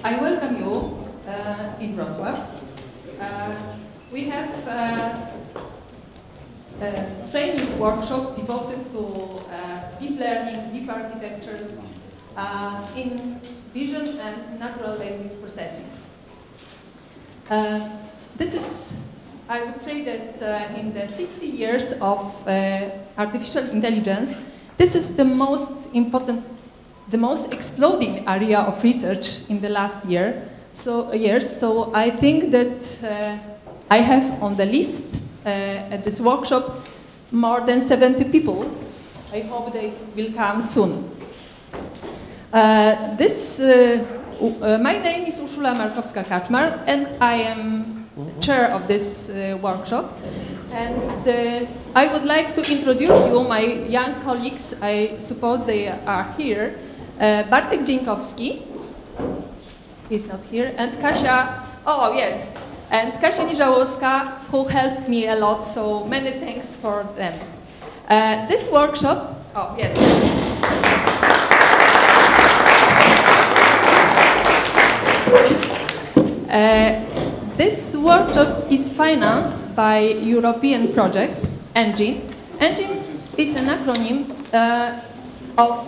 I welcome you in Wrocław. We have a training workshop devoted to deep learning, deep architectures in vision and natural language processing. This is, I would say that in the 60 years of artificial intelligence, this is the most important, the most exploding area of research in the last years. So I think that I have on the list at this workshop more than 70 people. I hope they will come soon. My name is Urszula Markowska-Kaczmar, and I am chair of this workshop. And I would like to introduce you my young colleagues. I suppose they are here. Bartek Dzienkowski, he's not here, and Kasia, oh yes, and Kasia Niżałowska, who helped me a lot, so many thanks for them. This workshop, oh yes. This workshop is financed by European project, ENGINE. ENGINE is an acronym of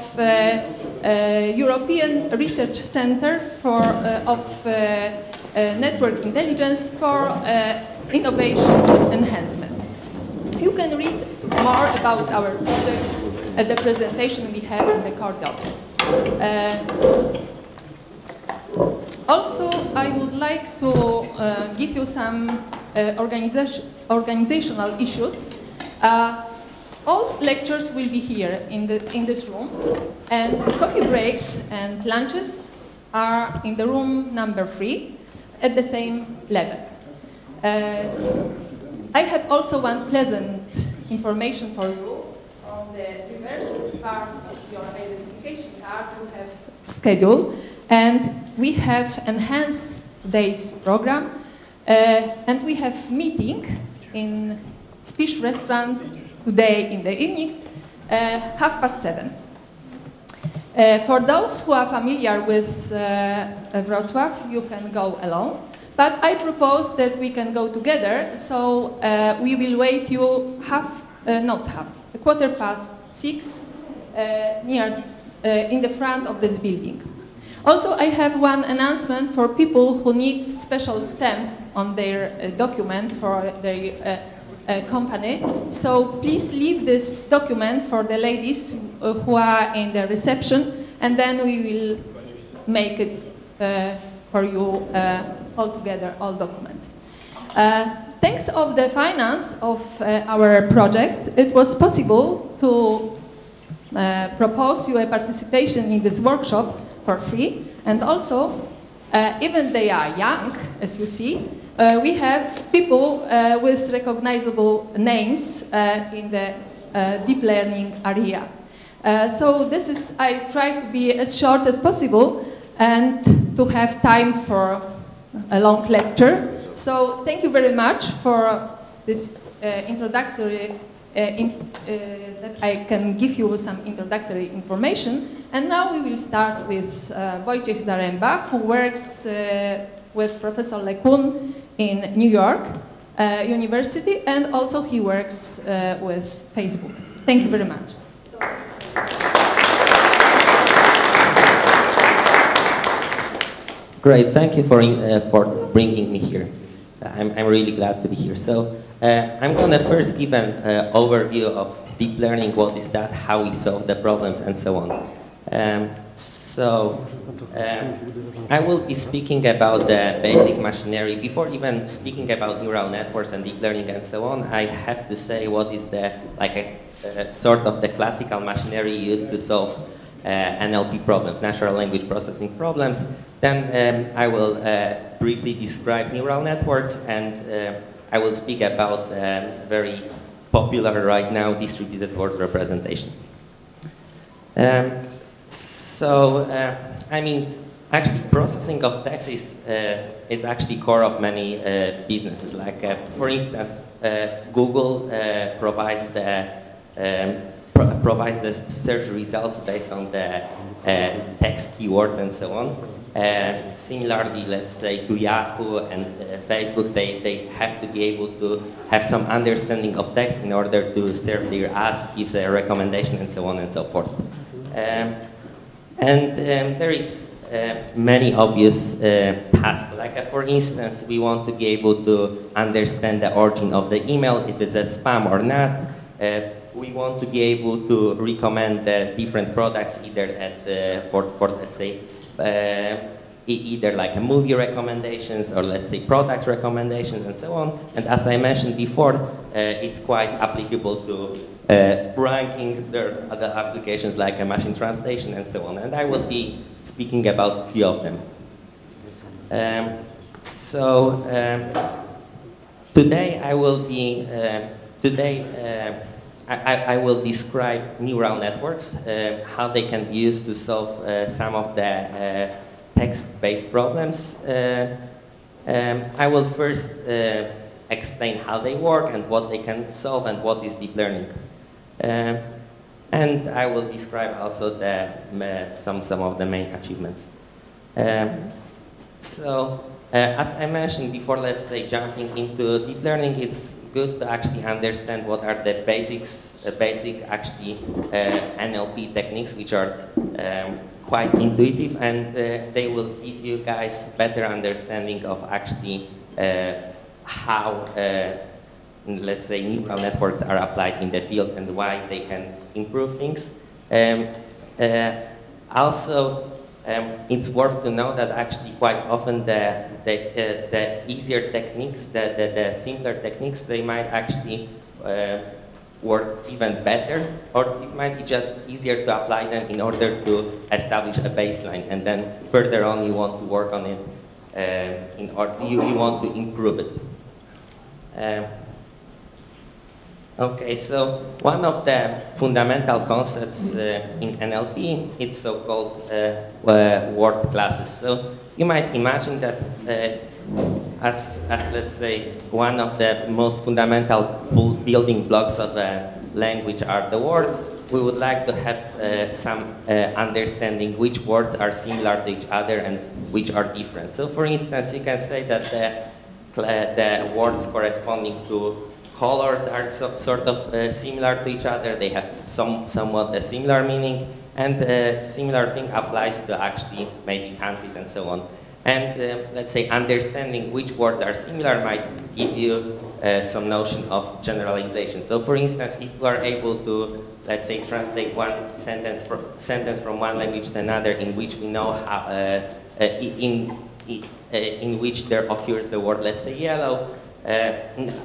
European Research Center of Network Intelligence for Innovation Enhancement. You can read more about our project at the presentation we have in the corridor. Also, I would like to give you some organizational issues. All lectures will be here in this room, and coffee breaks and lunches are in the room number 3 at the same level. I have also one pleasant information for you. On the reverse part of your identification card, you have schedule, and we have enhanced today's program, and we have meeting in Spish restaurant today in the evening, 7:30. For those who are familiar with Wrocław, you can go alone, but I propose that we can go together, so we will wait you a 6:15 in the front of this building. Also, I have one announcement for people who need special stamp on their document for their company. So please leave this document for the ladies who are in the reception, and then we will make it for you all together, all documents. Thanks of the finance of our project, it was possible to propose you a participation in this workshop for free, and also, even they are young, as you see, we have people with recognizable names in the deep learning area. So this is, I try to be as short as possible and to have time for a long lecture. So thank you very much for this introductory, that I can give you some introductory information. And now we will start with Wojciech Zaręba, who works with Professor LeCun in New York University, and also he works with Facebook. Thank you very much. Great, thank you for bringing me here. I'm really glad to be here. So I'm going to first give an overview of deep learning, what is that, how we solve the problems, and so on. I will be speaking about the basic machinery. Before even speaking about neural networks and deep learning and so on, I have to say what is the, sort of the classical machinery used to solve NLP problems, natural language processing problems. Then I will briefly describe neural networks, and I will speak about very popular right now distributed word representation. I mean, actually processing of text is actually core of many businesses. Like, for instance, Google provides the search results based on the text keywords and so on. Similarly, let's say to Yahoo and Facebook, they have to be able to have some understanding of text in order to serve their ads, give a recommendation, and so on and so forth. There is many obvious tasks. Like for instance, we want to be able to understand the origin of the email, if it's a spam or not. We want to be able to recommend different products, either at for let's say either like a movie recommendations or let's say product recommendations and so on. And as I mentioned before, it's quite applicable to ranking. There are other applications like a machine translation and so on. And I will be speaking about a few of them. Today I will be I will describe neural networks, how they can be used to solve some of the text-based problems. I will first explain how they work and what they can solve and what is deep learning. And I will describe also some of the main achievements. As I mentioned before, let's say jumping into deep learning, it's good to actually understand what are the basic actually NLP techniques, which are quite intuitive, and they will give you guys better understanding of actually how let's say neural networks are applied in the field and why they can improve things. Also, it's worth to know that actually quite often the easier techniques, the simpler techniques, they might actually work even better, or it might be just easier to apply them in order to establish a baseline, and then further on you want to work on it, you want to improve it. Okay, so one of the fundamental concepts in NLP is so-called word classes. So you might imagine that as let's say one of the most fundamental building blocks of a language are the words. We would like to have some understanding which words are similar to each other and which are different. So for instance, you can say that the words corresponding to colors are sort of similar to each other. They have somewhat a similar meaning, and a similar thing applies to actually maybe countries and so on. And let's say understanding which words are similar might give you some notion of generalization. So for instance, if you are able to, let's say, translate one sentence from one language to another in which we know how, in which there occurs the word, let's say, yellow,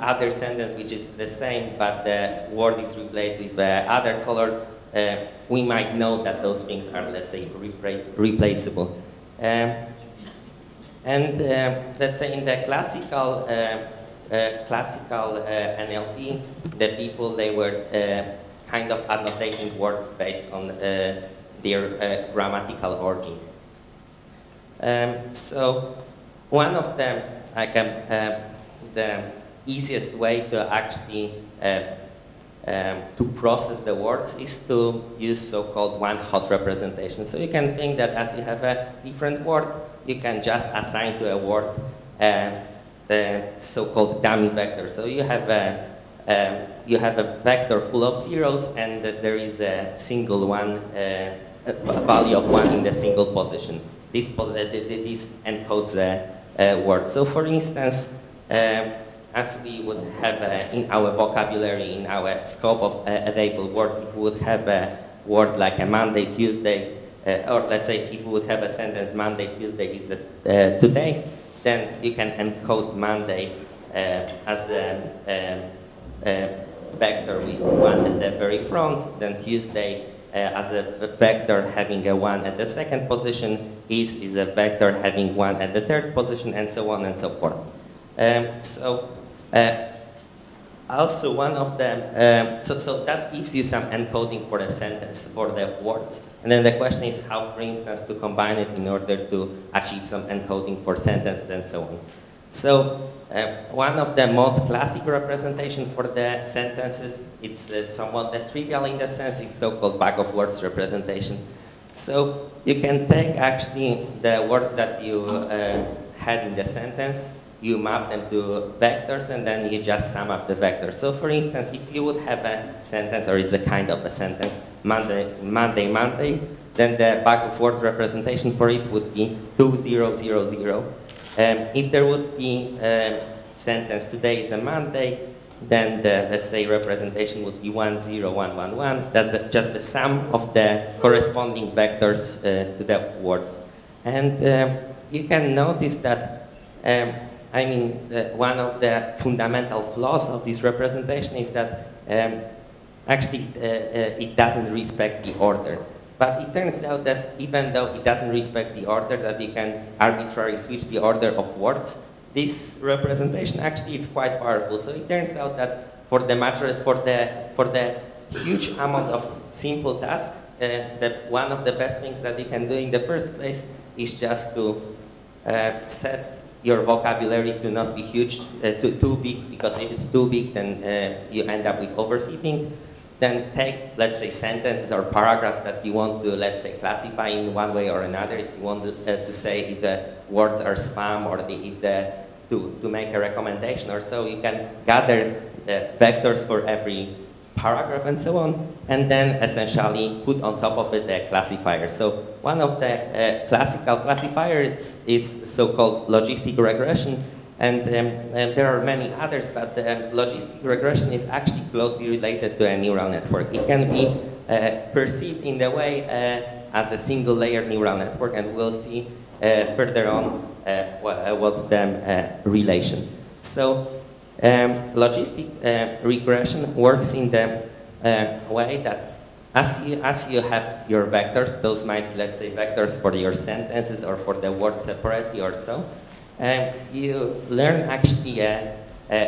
other sentence which is the same, but the word is replaced with other color, we might know that those things are, let's say, replaceable. Let's say in the classical NLP, the people, they were kind of annotating words based on their grammatical origin. So one of them, the easiest way to actually to process the words is to use so-called one-hot representation. So you can think that as you have a different word, you can just assign to a word the so-called dummy vector. So you have a vector full of zeros, and there is a single one, a value of 1 in the single position. This encodes a word. So for instance, as we would have in our vocabulary, in our scope of available words, if we would have words like a Monday, Tuesday, or let's say if we would have a sentence, Monday, Tuesday is today, then you can encode Monday as a vector with 1 at the very front, then Tuesday as a vector having a 1 at the second position, is a vector having 1 at the third position, and so on and so forth. Also one of them, so that gives you some encoding for the sentence, for the words. And then the question is how, for instance, to combine it in order to achieve some encoding for sentences and so on. So one of the most classic representation for the sentences, it's somewhat trivial in the sense, it's so-called bag of words representation. So you can take actually the words that you had in the sentence, you map them to vectors, and then you just sum up the vectors. So for instance, if you would have a sentence, or it's a kind of a sentence, Monday, Monday, Monday, then the back and forth representation for it would be 2000. If there would be a sentence, today is a Monday, then the, let's say, representation would be 10111. That's just the sum of the corresponding vectors to the words. And you can notice that, I mean, one of the fundamental flaws of this representation is that actually it doesn't respect the order. But it turns out that even though it doesn't respect the order, that we can arbitrarily switch the order of words, this representation actually is quite powerful. So it turns out that for the huge amount of simple tasks, one of the best things that you can do in the first place is just to set your vocabulary to not be huge, too big, because if it's too big, then you end up with overfitting. Then take, let's say, sentences or paragraphs that you want to, let's say, classify in one way or another. If you want to say if the words are spam or to make a recommendation or so, you can gather the vectors for every paragraph and so on, and then essentially put on top of it the classifier. So one of the classical classifiers is so-called logistic regression, and there are many others, but logistic regression is actually closely related to a neural network. It can be perceived in the way as a single layer neural network, and we'll see further on what's the relation. So logistic regression works in the way that as you have your vectors, those might be, let's say, vectors for your sentences or for the words separately or so, you learn actually a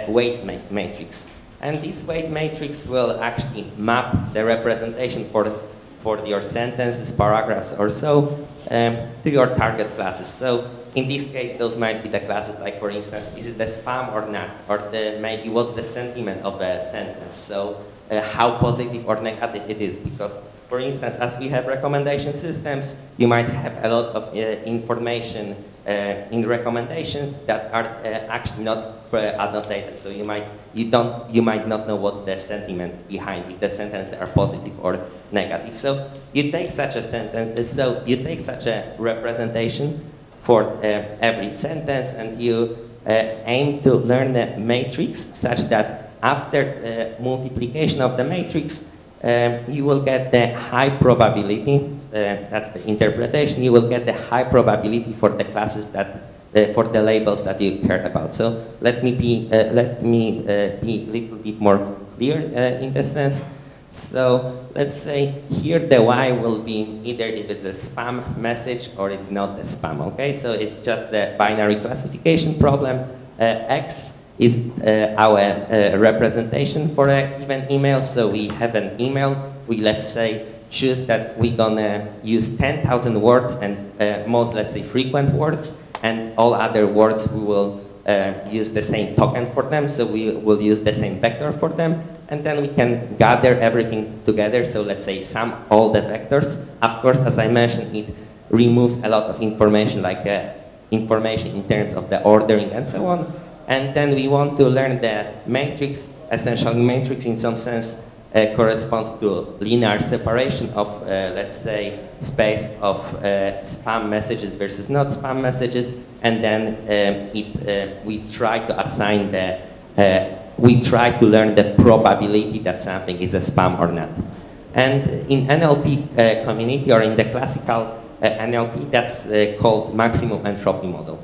weight matrix. And this weight matrix will actually map the representation for your sentences, paragraphs or so to your target classes. So in this case, those might be the classes like, for instance, is it the spam or not? Or maybe what's the sentiment of a sentence? So how positive or negative it is. Because, for instance, as we have recommendation systems, you might have a lot of information in recommendations that are actually not annotated. So you might not know what's the sentiment behind if the sentences are positive or negative. So you take such a sentence, so you take such a representation for every sentence, and you aim to learn the matrix such that after multiplication of the matrix, you will get the high probability, that's the interpretation, you will get the high probability for the classes that, for the labels that you care about. So let me be a little bit more clear in this sense. So let's say here the Y will be either if it's a spam message or it's not a spam, okay? So it's just the binary classification problem. X is our representation for a given email. So we have an email, we, let's say, choose that we're gonna use 10,000 words and most, let's say, frequent words, and all other words we will use the same token for them, so we will use the same vector for them, and then we can gather everything together. So let's say sum all the vectors. Of course, as I mentioned, it removes a lot of information, like information in terms of the ordering and so on. And then we want to learn the matrix. Essentially, matrix in some sense corresponds to linear separation of, let's say, space of spam messages versus not spam messages, and then we try to assign we try to learn the probability that something is a spam or not. And in NLP community, or in the classical NLP, that's called maximum entropy model.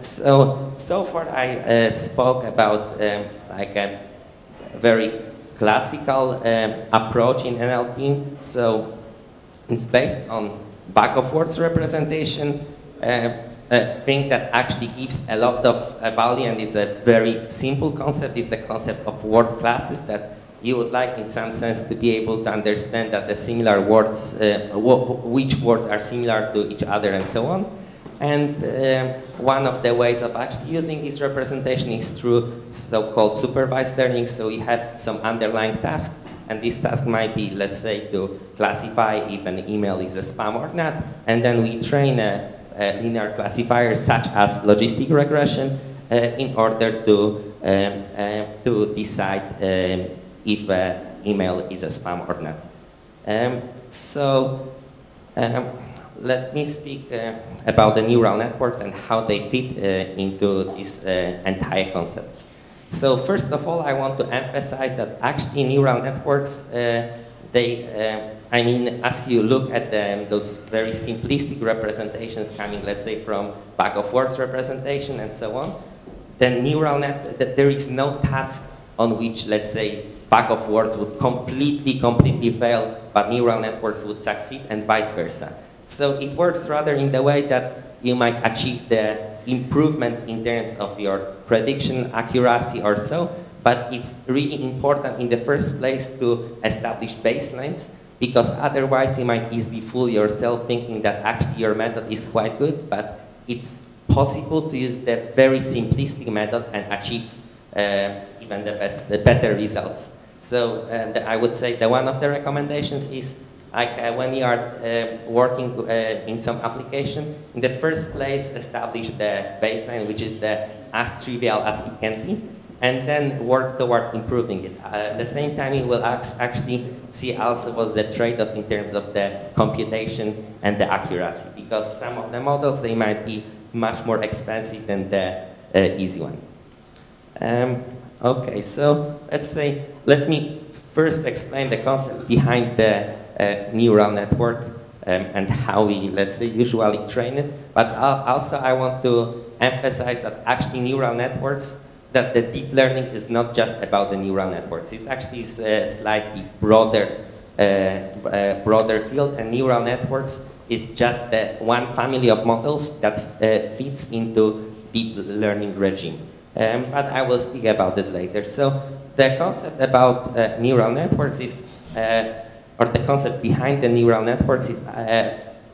So far I spoke about like a very classical approach in NLP. So it's based on back of words representation, a thing that actually gives a lot of value, and it's a very simple concept, is the concept of word classes, that you would like in some sense to be able to understand that the similar words, which words are similar to each other and so on. And one of the ways of actually using this representation is through so-called supervised learning. So we have some underlying task, and this task might be, let's say, to classify if an email is a spam or not, and then we train a linear classifier such as logistic regression in order to decide if an email is a spam or not. Let me speak about the neural networks and how they fit into these entire concepts. So first of all, I want to emphasize that actually neural networks, I mean, as you look at them, those very simplistic representations coming, let's say, from bag of words representation and so on, then there is no task on which, let's say, bag of words would completely fail, but neural networks would succeed, and vice versa. So it works rather in the way that you might achieve the improvements in terms of your prediction accuracy or so, but it's really important in the first place to establish baselines, because otherwise you might easily fool yourself thinking that actually your method is quite good, but it's possible to use the very simplistic method and achieve even the better results. So I would say that one of the recommendations is when you are working in some application, in the first place establish the baseline, which is as trivial as it can be, and then work toward improving it. At the same time, you will actually see also what's the trade-off in terms of the computation and the accuracy, because some of the models, they might be much more expensive than the easy one. Okay, so let me first explain the concept behind the neural network and how we, let's say, usually train it. But also I want to emphasize that actually neural networks, that the deep learning is not just about the neural networks. It's actually a slightly broader field, and neural networks is just the one family of models that fits into deep learning regime. But I will speak about it later. So the concept about neural networks is, or the concept behind the neural networks is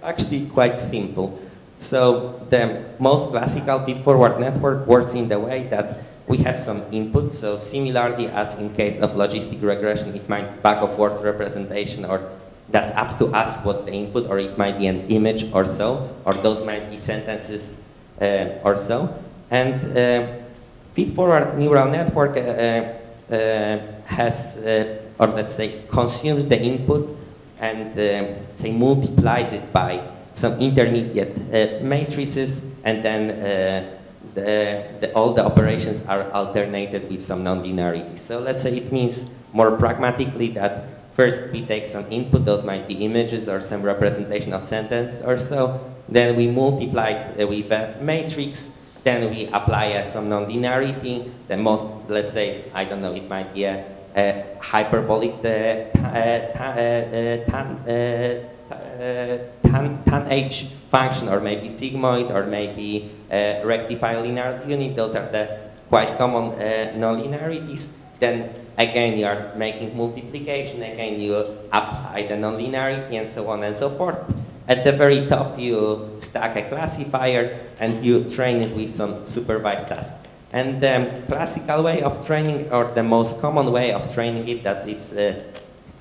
actually quite simple. So the most classical feed-forward network works in the way that we have some input. So similarly as in case of logistic regression, it might be bag of words representation, or that's up to us what's the input, or it might be an image or so, or those might be sentences or so. And feed-forward neural network has, or let's say, consumes the input and say multiplies it by some intermediate matrices, and then all the operations are alternated with some nonlinearity. So let's say it means more pragmatically that first we take some input, those might be images or some representation of sentence or so, then we multiply it with a matrix, then we apply some nonlinearity, the most, let's say, I don't know, it might be a hyperbolic tan H function, or maybe sigmoid, or maybe rectifier linear unit. Those are the quite common nonlinearities. Then again you are making multiplication, again you apply the nonlinearity, and so on and so forth. At the very top you stack a classifier and you train it with some supervised task. And the classical way of training, or the most common way of training it that is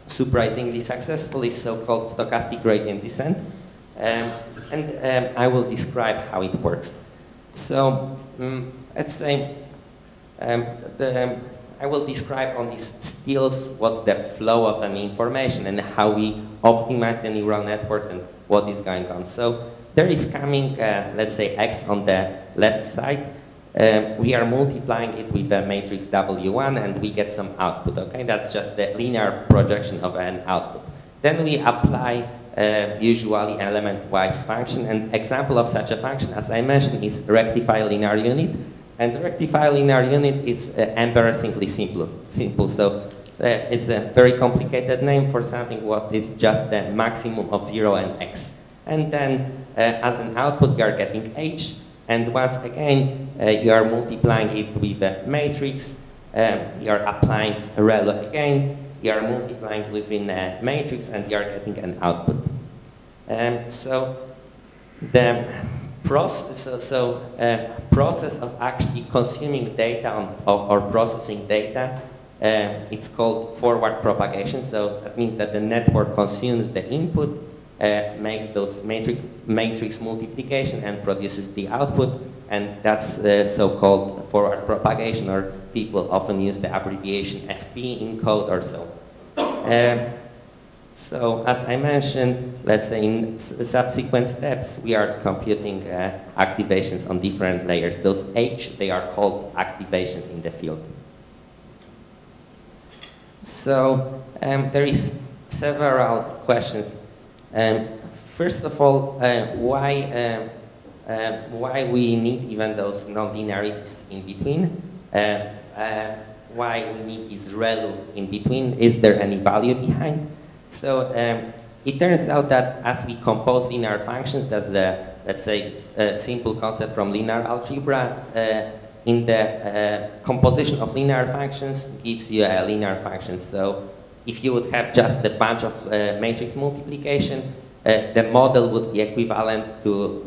surprisingly successful, is so-called stochastic gradient descent. I will describe how it works. So let's say I will describe on these stills what's the flow of an information and how we optimize the neural networks and what is going on. So there is coming, let's say, X on the left side. We are multiplying it with a matrix W1 and we get some output, okay? That's just the linear projection of an output. Then we apply usually element-wise function, and example of such a function, as I mentioned, is rectifier linear unit. And the rectifier linear unit is embarrassingly simple. So it's a very complicated name for something what is just the maximum of 0 and X. And then as an output you are getting H, and once again you are multiplying it with a matrix, you are applying a ReLU again, you are multiplying within a matrix, and you are getting an output. So the process of actually consuming data or processing data It's called forward propagation, so that means that the network consumes the input, makes those matrix multiplication and produces the output, and that's so-called forward propagation, or people often use the abbreviation FP in code or so. So as I mentioned, let's say in subsequent steps, we are computing activations on different layers. Those H, they are called activations in the field. So there is several questions. First of all, why we need even those non-linearities in between? Why we need this ReLU in between? Is there any value behind? So it turns out that as we compose linear functions, that's the, let's say, simple concept from linear algebra, in the composition of linear functions gives you a linear function. So if you would have just a bunch of matrix multiplication, the model would be equivalent to,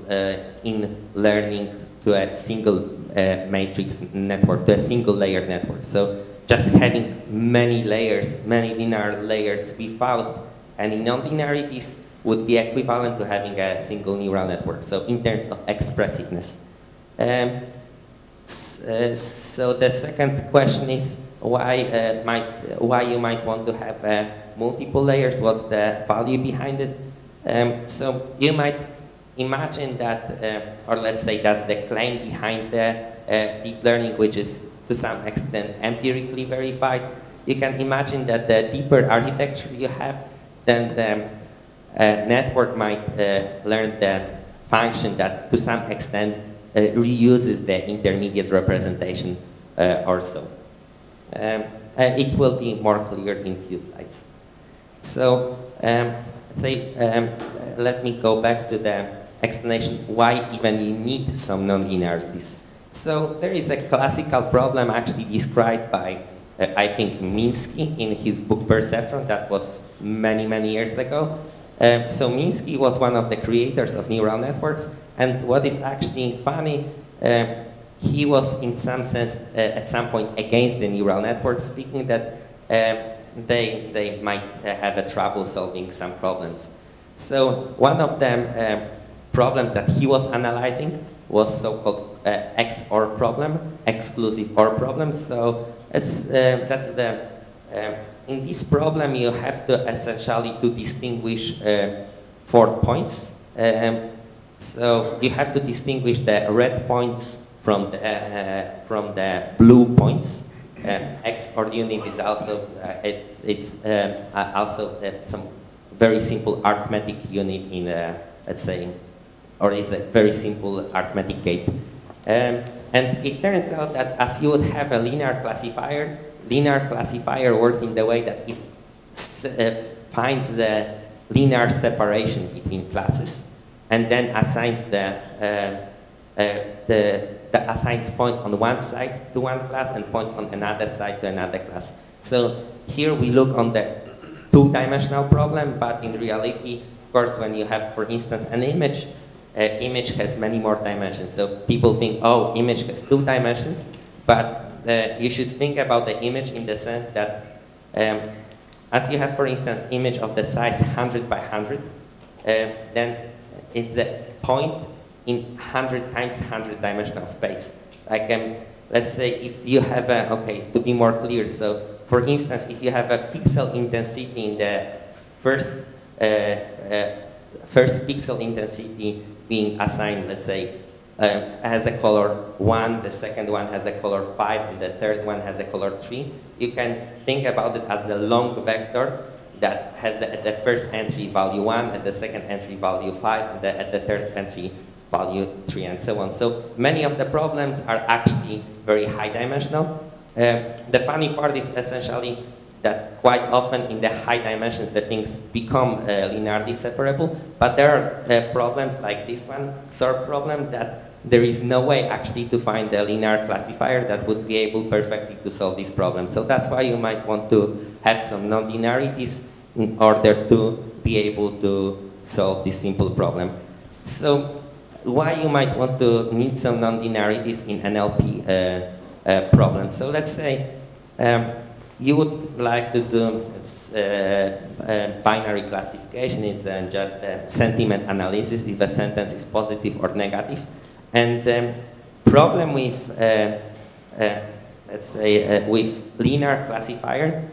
in learning, to a single matrix network, to a single layer network. So just having many layers, many linear layers without any non-linearities would be equivalent to having a single neural network, so in terms of expressiveness. So the second question is why you might want to have multiple layers, what's the value behind it? So you might imagine that, or let's say that's the claim behind the deep learning, which is to some extent empirically verified. You can imagine that the deeper architecture you have, then the network might learn the function that to some extent reuses the intermediate representation or so. It will be more clear in a few slides. So let me go back to the explanation why even you need some non-linearities. So there is a classical problem actually described by, I think, Minsky in his book Perceptron, that was many, many years ago. So Minsky was one of the creators of neural networks, and what is actually funny, he was in some sense at some point against the neural networks, speaking that they might have a trouble solving some problems. So one of them problems that he was analyzing was so-called XOR problem, exclusive OR problem. So that's the in this problem you have to essentially to distinguish 4 points. So you have to distinguish the red points from the blue points. XOR unit is also some very simple arithmetic unit in let's say, or is a very simple arithmetic gate. And it turns out that as you would have a linear classifier works in the way that it finds the linear separation between classes and then assigns assigns points on one side to one class and points on another side to another class. So here we look on the two-dimensional problem, but in reality, of course, when you have, for instance, an image, image has many more dimensions. So people think, oh, image has 2 dimensions, but you should think about the image in the sense that as you have, for instance, image of the size 100 by 100, then it's a point in 100 times 100 dimensional space. Like, let's say if you have a, okay, to be more clear, so for instance, if you have a pixel intensity in the first pixel intensity being assigned, let's say, has a color 1, the second one has a color 5, and the third one has a color 3. You can think about it as the long vector that has at the first entry value 1, at the second entry value 5, and at the third entry value 3, and so on. So many of the problems are actually very high dimensional. The funny part is essentially that quite often in the high dimensions the things become linearly separable, but there are problems like this one, XOR problem, that there is no way actually to find a linear classifier that would be able perfectly to solve this problem. So that's why you might want to have some non-linearities in order to be able to solve this simple problem. So why you might want to need some non-linearities in NLP problems. So let's say you would like to do binary classification. It's just a sentiment analysis if a sentence is positive or negative. And the problem with, let's say, with linear classifier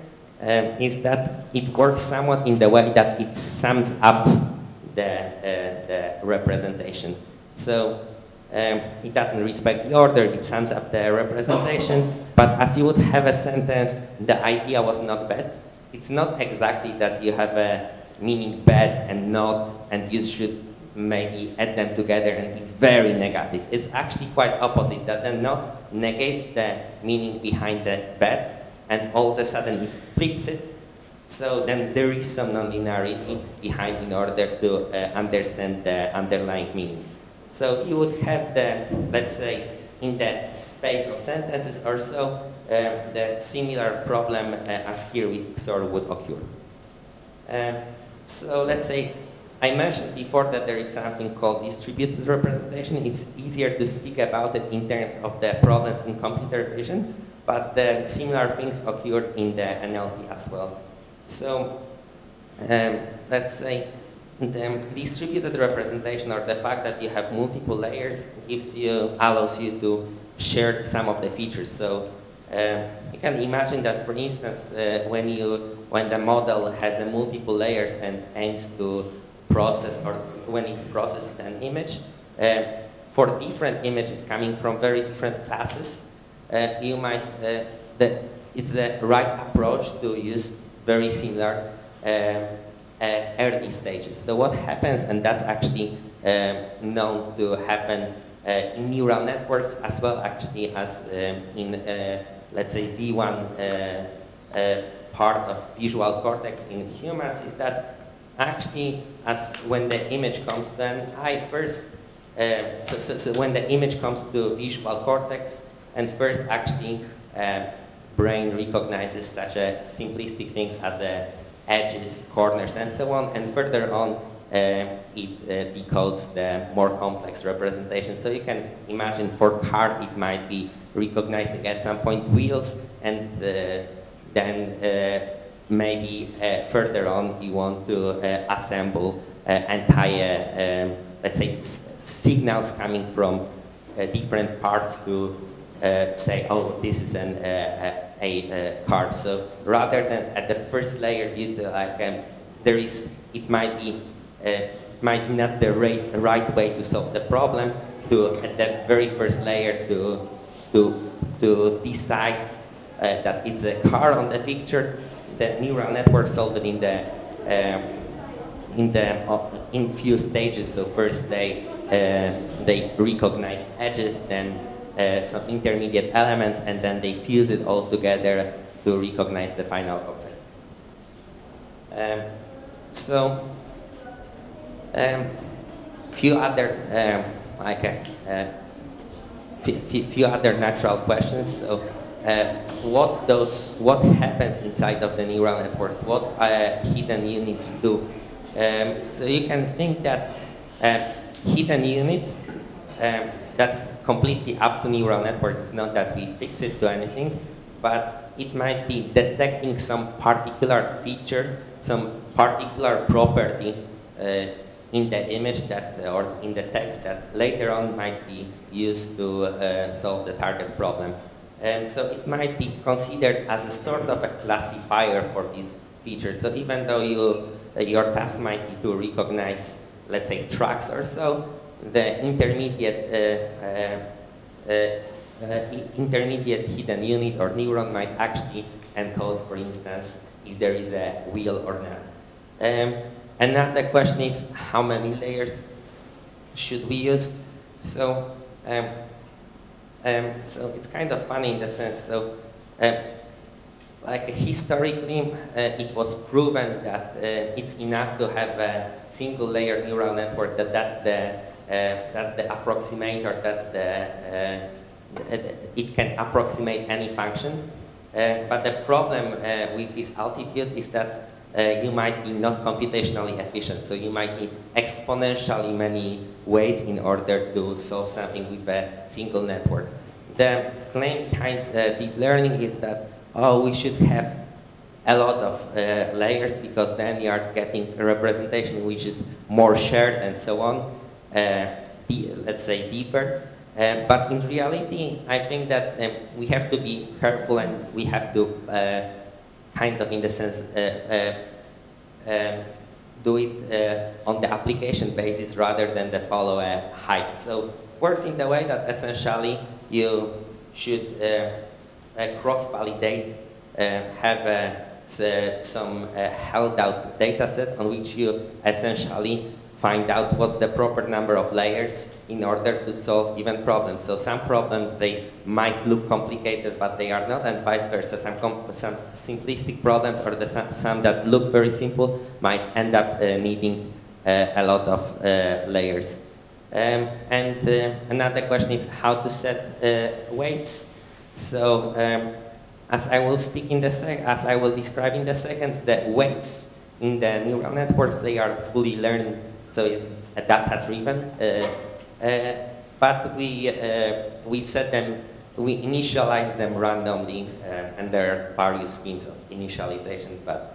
is that it works somewhat in the way that it sums up the representation. So it doesn't respect the order, it sums up the representation, but as you would have a sentence, the idea was not bad. It's not exactly that you have a meaning bad and not, and you should maybe add them together and be very negative. It's actually quite opposite, that the not negates the meaning behind the bad, and all of a sudden it flips it. So then there is some nonlinearity behind in order to understand the underlying meaning. So you would have the, let's say, in the space of sentences or so, the similar problem as here with XOR would occur. So let's say, I mentioned before that there is something called distributed representation. It's easier to speak about it in terms of the problems in computer vision, but the similar things occurred in the NLP as well. So let's say the distributed representation, or the fact that you have multiple layers, allows you to share some of the features. So you can imagine that, for instance, when the model has multiple layers and aims to process, or when it processes an image, for different images coming from very different classes, you might, it's the right approach to use very similar early stages. So what happens, and that's actually known to happen in neural networks as well, actually, as in, let's say, V1 part of visual cortex in humans, is that actually, as when the image comes, then so when the image comes to visual cortex, and first actually brain recognizes such a simplistic things as edges, corners, and so on, and further on it decodes the more complex representation. So you can imagine for car it might be recognizing at some point wheels, and then maybe further on you want to assemble entire, let's say, signals coming from different parts to say, oh, this is a car. So rather than at the first layer, it might be not the right way to solve the problem, to at the very first layer to decide that it's a car on the picture. The neural network solved it in few stages. So first they recognize edges, then some intermediate elements, and then they fuse it all together to recognize the final object. Few other natural questions. So, what happens inside of the neural networks? What hidden units do? So you can think that hidden unit, that's completely up to neural networks. It's not that we fix it to anything, but it might be detecting some particular feature, some particular property in the image or in the text that later on might be used to solve the target problem. So it might be considered as a sort of a classifier for these features. So even though your task might be to recognize, let's say, tracks or so, the intermediate hidden unit or neuron might actually encode, for instance, if there is a wheel or not. Another question is, how many layers should we use? So it's kind of funny in the sense, so like historically it was proven that it's enough to have a single layer neural network, that's the approximator, it can approximate any function. But the problem with this altitude is that you might be not computationally efficient, so you might need exponentially many weights in order to solve something with a single network. The claim behind deep learning is that oh, we should have a lot of layers because then you are getting a representation which is more shared and so on, let's say deeper. But in reality, I think that we have to be careful and we have to kind of, in the sense, do it on the application basis rather than the follow a hype. So works in the way that essentially you should cross-validate, have some held out data set on which you essentially find out what's the proper number of layers in order to solve given problems. So some problems, they might look complicated, but they are not, and vice versa. Some simplistic problems or some that look very simple might end up needing a lot of layers. Another question is how to set weights. So as I will speak in the as I will describe in the seconds, the weights in the neural networks, they are fully learned, so it's a data-driven. But we set them, we initialize them randomly, and there are various schemes of initialization. But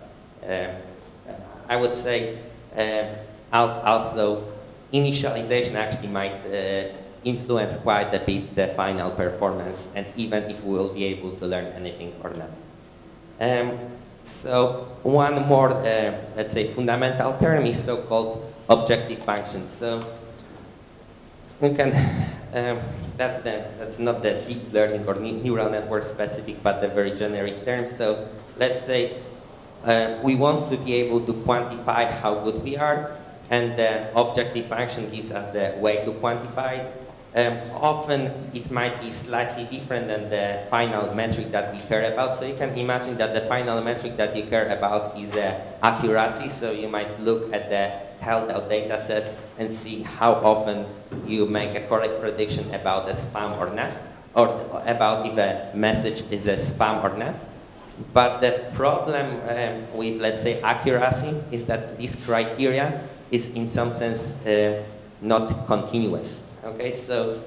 I would say also initialization actually might influence quite a bit the final performance, and even if we will be able to learn anything or not. So one more, let's say, fundamental term is so-called objective functions. So we can, that's not the deep learning or neural network specific, but the very generic term. So let's say we want to be able to quantify how good we are, and the objective function gives us the way to quantify it. Often it might be slightly different than the final metric that we care about. So you can imagine that the final metric that you care about is accuracy. So you might look at the held out data set and see how often you make a correct prediction about a spam or not, or about if a message is a spam or not. But the problem with, let's say, accuracy is that this criteria is in some sense not continuous. Okay, so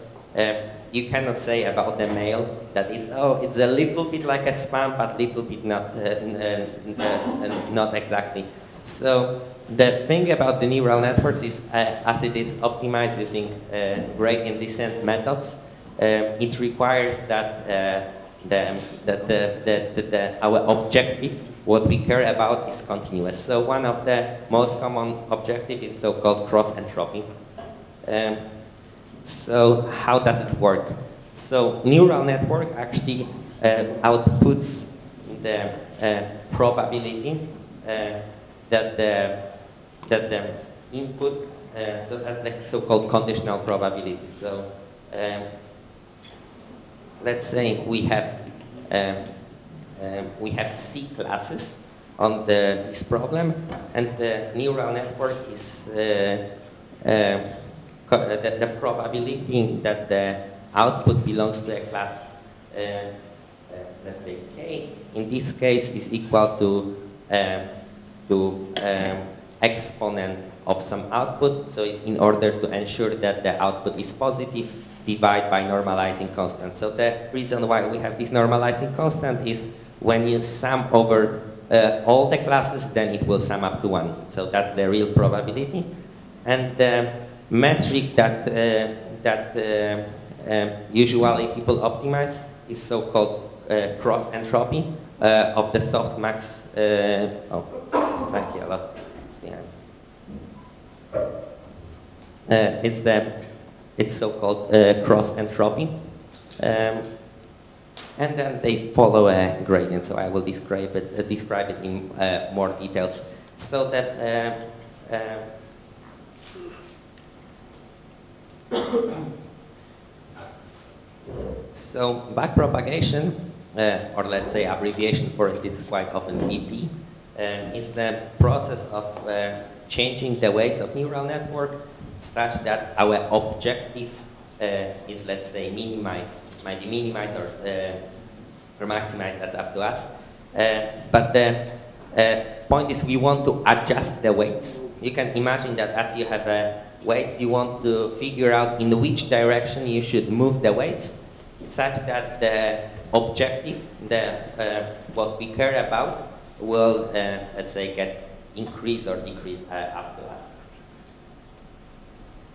you cannot say about the mail that is, oh, it's a little bit like a spam, but little bit not, not exactly. So the thing about the neural networks is, as it is optimized using gradient descent methods, it requires that our objective, what we care about, is continuous. So one of the most common objectives is so-called cross entropy. So how does it work? So neural network actually outputs the probability that the input, so that's the so-called conditional probability. So let's say we have C classes on this problem, and the neural network is the probability that the output belongs to a class, let's say K, in this case is equal to exponent of some output. So it's in order to ensure that the output is positive, divide by normalizing constant. So the reason why we have this normalizing constant is when you sum over all the classes, then it will sum up to 1. So that's the real probability. And the metric that usually people optimize is so-called cross entropy of the softmax. Oh, thank you a lot. Yeah. It's so-called cross entropy, and then they follow a gradient. So I will describe it in more details. So that. So backpropagation, or let's say abbreviation for it is quite often BP, is the process of changing the weights of neural network such that our objective is, let's say, minimized, might be minimized or maximized, that's up to us. But the point is we want to adjust the weights. You can imagine that as you have weights, you want to figure out in which direction you should move the weights such that the objective, what we care about, will, let's say, get increased or decreased up to us.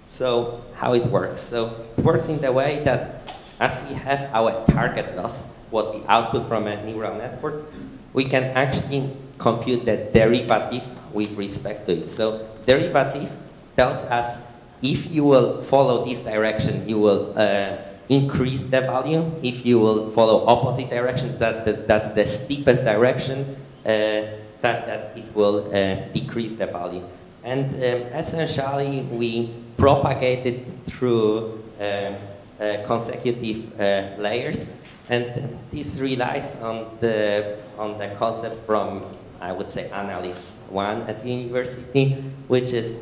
So how it works? So it works in the way that as we have our target loss, what we output from a neural network, we can actually compute the derivative with respect to it. So derivative tells us if you will follow this direction, you will increase the value. If you will follow opposite direction, that's the steepest direction, such that it will decrease the value. And essentially, we propagate it through consecutive layers, and this relies on the concept from, I would say, Analysis 1 at the university, which is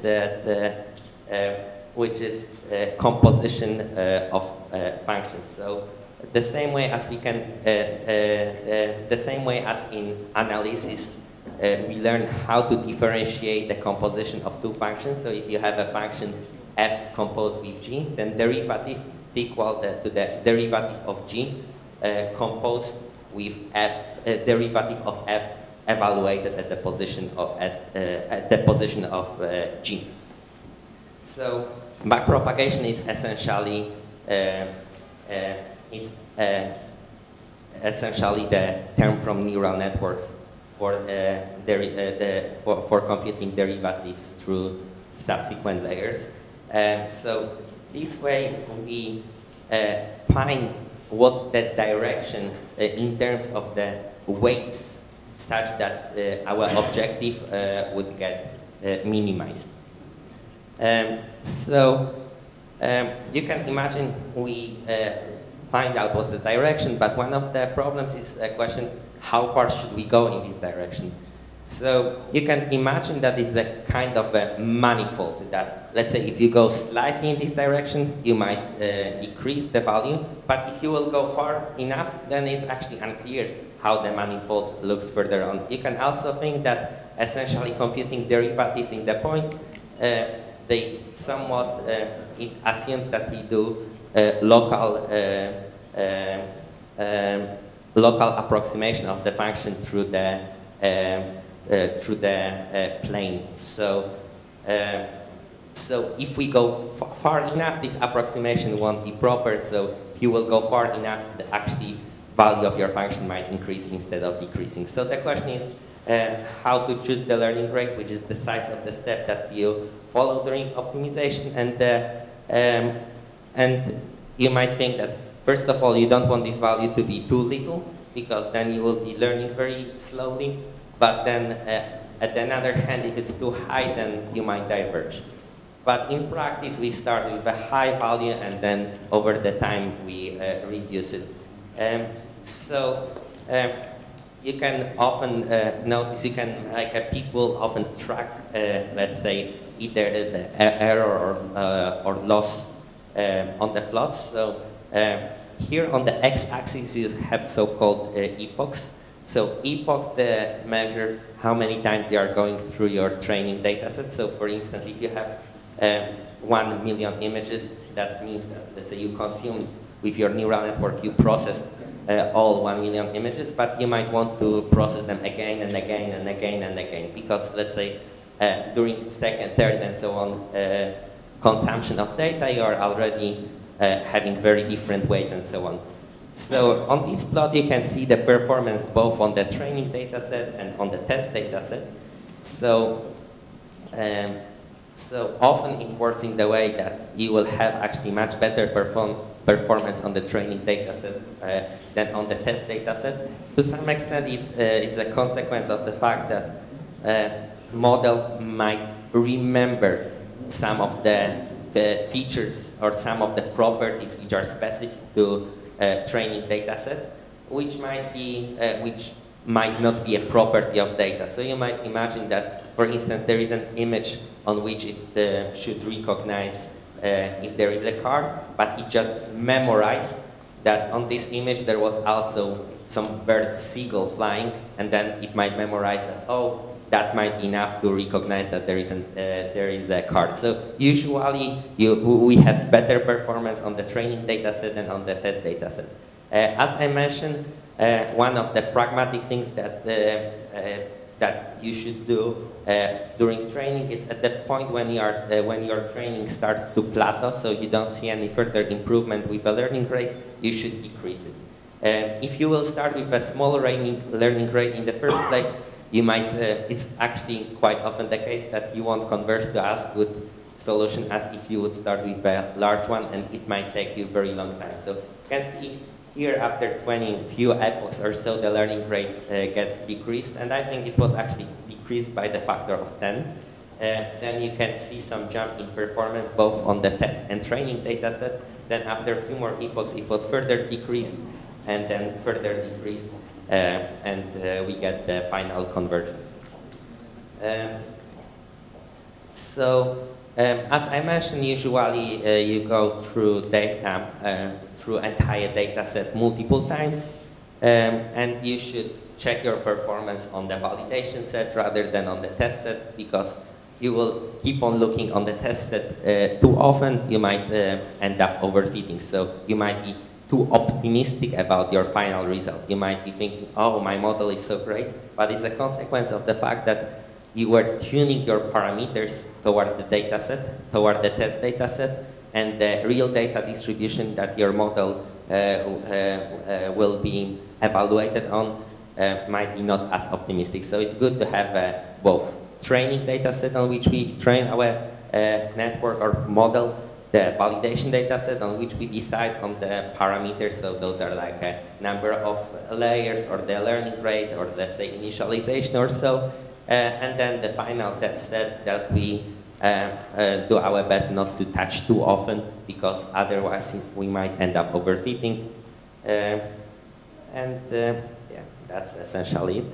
composition of functions. So the same way as we can, the same way as in analysis, we learn how to differentiate the composition of two functions. So if you have a function f composed with g, then derivative is equal to the derivative of g composed with f, derivative of f evaluated at the position of g. So backpropagation is essentially essentially the term from neural networks for computing derivatives through subsequent layers. So this way we find what's the direction in terms of the weights, such that our objective would get minimized. So you can imagine we find out what's the direction, but one of the problems is a question, how far should we go in this direction? So you can imagine that it's a kind of a manifold that, let's say, if you go slightly in this direction, you might decrease the value, but if you will go far enough, then it's actually unclear how the manifold looks further on. You can also think that essentially computing derivatives in the point, they somewhat, it assumes that we do local approximation of the function through the plane. So, so if we go far enough, this approximation won't be proper. So if you will go far enough, the actually value of your function might increase instead of decreasing. So the question is how to choose the learning rate, which is the size of the step that you follow during optimization. And you might think that, first of all, you don't want this value to be too little, because then you will be learning very slowly. But then, at the other hand, if it's too high, then you might diverge. But in practice, we start with a high value, and then over the time, we reduce it. You can often notice, people often track, let's say, either the error or loss on the plots. So here on the x-axis, you have so-called epochs. So epoch measure how many times you are going through your training data set. So for instance, if you have 1 million images, that means that, let's say, you consume with your neural network, you processed all 1 million images, but you might want to process them again and again and again and again, because, let's say, during second, third, and so on, consumption of data, you are already having very different weights and so on. So on this plot, you can see the performance both on the training data set and on the test data set. So, so often it works in the way that you will have actually much better performance on the training data set than on the test data set. To some extent, it's a consequence of the fact that model might remember some of the features or some of the properties which are specific to training data set, which might not be a property of data. So you might imagine that, for instance, there is an image on which it should recognize if there is a car, but it just memorized that on this image there was also some bird seagull flying, and then it might memorize that, oh, that might be enough to recognize that there is a car. So usually we have better performance on the training data set than on the test data set. As I mentioned, one of the pragmatic things that that you should do during training is at the point when your training starts to plateau, so you don't see any further improvement with the learning rate, you should decrease it. If you will start with a small learning rate in the first place, you might, it's actually quite often the case that you won't converge to as good solution as if you would start with a large one, and it might take you a very long time. So you can see here after 20 few epochs or so, the learning rate get decreased, and I think it was actually decreased by the factor of 10. Then you can see some jump in performance both on the test and training data set. Then after a few more epochs, it was further decreased, and then further decreased, and we get the final convergence. As I mentioned, usually you go through data, through entire data set multiple times, and you should check your performance on the validation set rather than on the test set, because you will keep on looking on the test set too often, you might end up overfitting. So you might be too optimistic about your final result. You might be thinking, oh, my model is so great, but it's a consequence of the fact that you were tuning your parameters toward the data set, toward the test data set, and the real data distribution that your model will be evaluated on might be not as optimistic. So it's good to have both training data set on which we train our network or model, the validation data set on which we decide on the parameters. So those are like a number of layers or the learning rate or let's say initialization or so. And then the final test set that we do our best not to touch too often, because otherwise we might end up overfitting. Yeah, that's essentially it.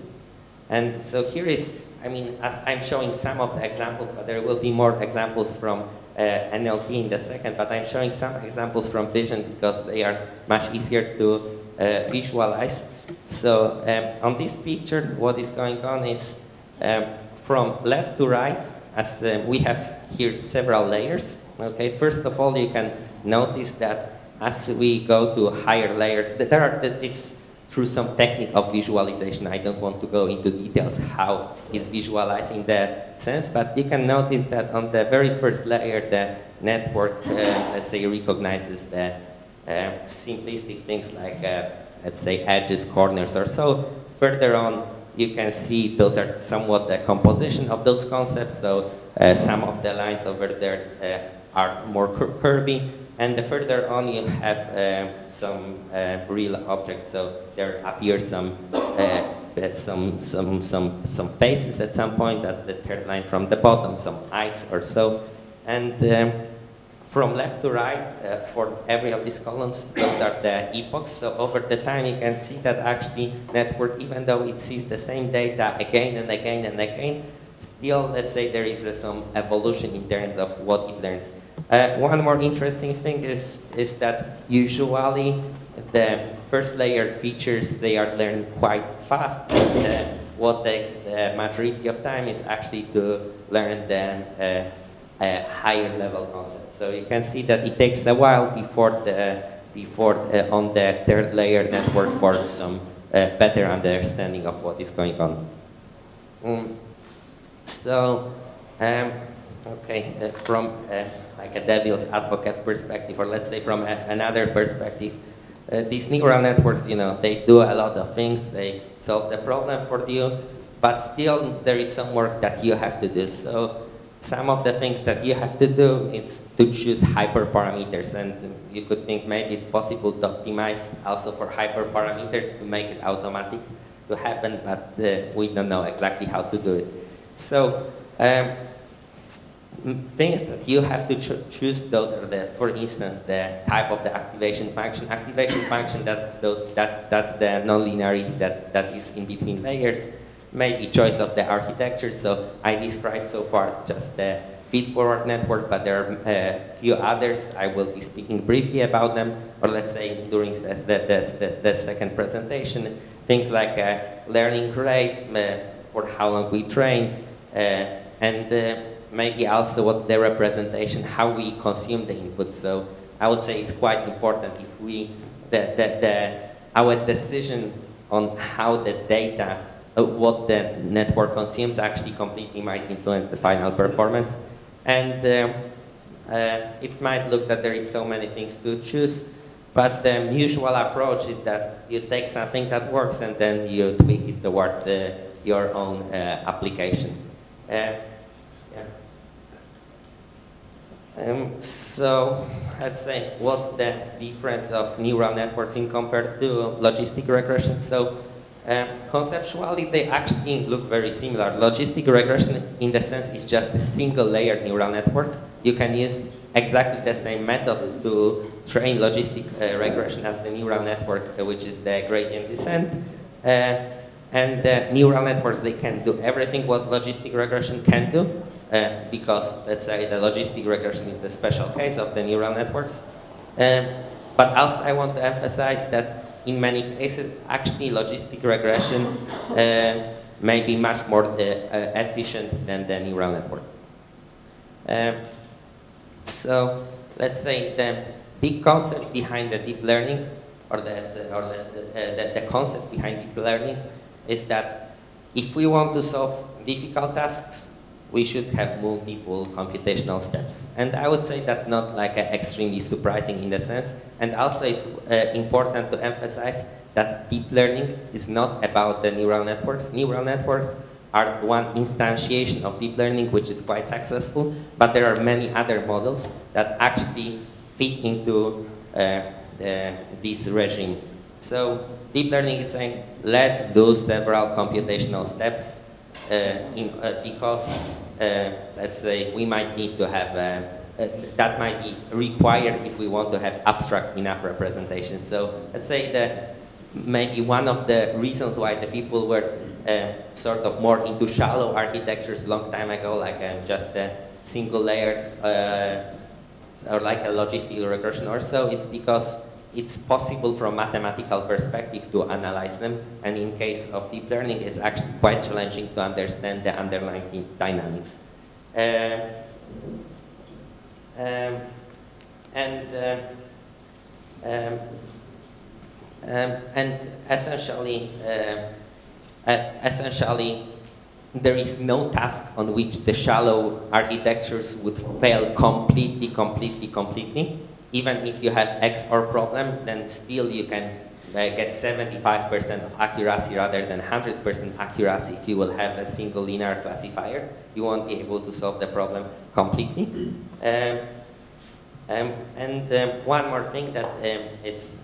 And so here is, I mean, as I'm showing some of the examples, but there will be more examples from NLP in the second, but I'm showing some examples from Vision because they are much easier to visualize. So on this picture, what is going on is from left to right, as we have here several layers. Okay, first of all, you can notice that as we go to higher layers, it's through some technique of visualization. I don't want to go into details how it's visualizing the sense, but you can notice that on the very first layer, the network, let's say, recognizes the simplistic things like, let's say, edges, corners, or so. Further on, you can see those are somewhat the composition of those concepts. So some of the lines over there are more curvy. And the further on, you have some real objects. So there appear some faces at some point. That's the third line from the bottom, some eyes or so. And from left to right, for every of these columns, those are the epochs. So over the time, you can see that actually network, even though it sees the same data again and again and again, still, let's say there is some evolution in terms of what it learns. One more interesting thing is that usually the first layer features, they are learned quite fast. What takes the majority of time is actually to learn the higher level concepts. So you can see that it takes a while before on the third layer network for some better understanding of what is going on. Okay, from like a devil's advocate perspective, or let's say from another perspective, these neural networks, you know, they do a lot of things, they solve the problem for you, but still there is some work that you have to do. So some of the things that you have to do is to choose hyperparameters, and you could think maybe it's possible to optimize also for hyperparameters to make it automatic to happen, but we don't know exactly how to do it. So things that you have to choose, those are the, for instance, the type of the activation function. Activation function, that's the nonlinearity that is in between layers. Maybe choice of the architecture. So I described so far just the feed-forward network, but there are a few others. I will be speaking briefly about them, or let's say during the second presentation, things like learning rate, for how long we train, and maybe also what the representation, how we consume the input. So I would say it's quite important if we, our decision on how the data, what the network consumes, actually completely might influence the final performance. And it might look that there is so many things to choose, but the usual approach is that you take something that works and then you tweak it toward your own application. So let's say, what's the difference of neural networks in compared to logistic regression? So conceptually, they actually look very similar. Logistic regression, in the sense, is just a single layer neural network. You can use exactly the same methods to train logistic regression as the neural network, which is the gradient descent. And neural networks, they can do everything what logistic regression can do. Because, let's say, the logistic regression is the special case of the neural networks. But also I want to emphasize that in many cases, actually logistic regression may be much more efficient than the neural network. So let's say the big concept behind the deep learning, or the concept behind deep learning is that if we want to solve difficult tasks, we should have multiple computational steps. And I would say that's not like extremely surprising in the sense. And also it's important to emphasize that deep learning is not about the neural networks. Neural networks are one instantiation of deep learning, which is quite successful, but there are many other models that actually fit into this regime. So deep learning is saying, let's do several computational steps because let's say we might need to have, that might be required if we want to have abstract enough representation. So let's say that maybe one of the reasons why the people were sort of more into shallow architectures long time ago, like just a single layer or like a logistic regression or so, it's because it's possible from mathematical perspective to analyze them, and in case of deep learning, it's actually quite challenging to understand the underlying dynamics. And essentially, there is no task on which the shallow architectures would fail completely. Even if you have XOR problem, then still you can get 75% of accuracy rather than 100% accuracy if you will have a single linear classifier. You won't be able to solve the problem completely. One more thing that it's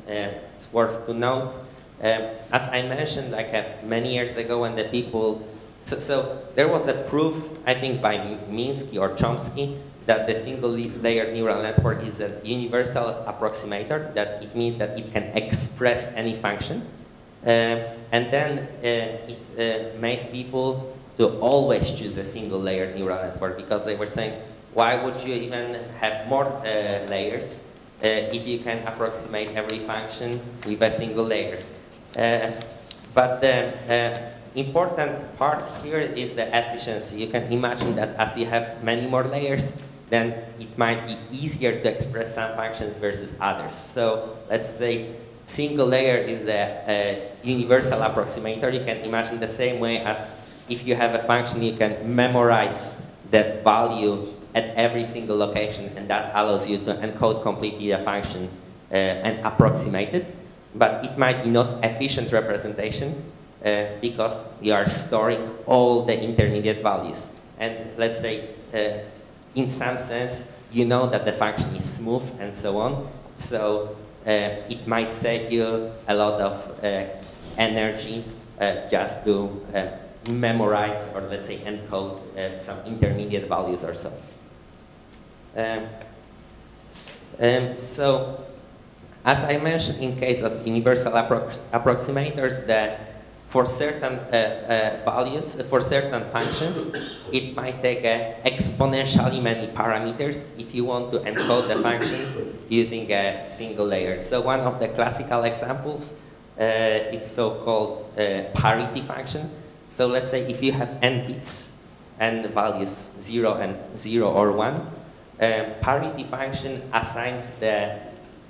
worth to note, as I mentioned, like many years ago when the people, so there was a proof, I think by Minsky or Chomsky, that the single layer neural network is a universal approximator, that it means that it can express any function. And then it made people to always choose a single layer neural network, because they were saying, why would you even have more layers if you can approximate every function with a single layer? But the important part here is the efficiency. You can imagine that as you have many more layers, then it might be easier to express some functions versus others. So let's say single layer is a universal approximator. You can imagine the same way as if you have a function, you can memorize the value at every single location, and that allows you to encode completely the function and approximate it. But it might be not efficient representation because you are storing all the intermediate values. And let's say, in some sense, you know that the function is smooth and so on. So it might save you a lot of energy just to memorize or let's say encode some intermediate values or so. So as I mentioned, in case of universal approximators, that for certain values, for certain functions, it might take exponentially many parameters if you want to encode the function using a single layer. So one of the classical examples, it's so-called parity function. So let's say if you have n bits and values 0 or 1, parity function assigns the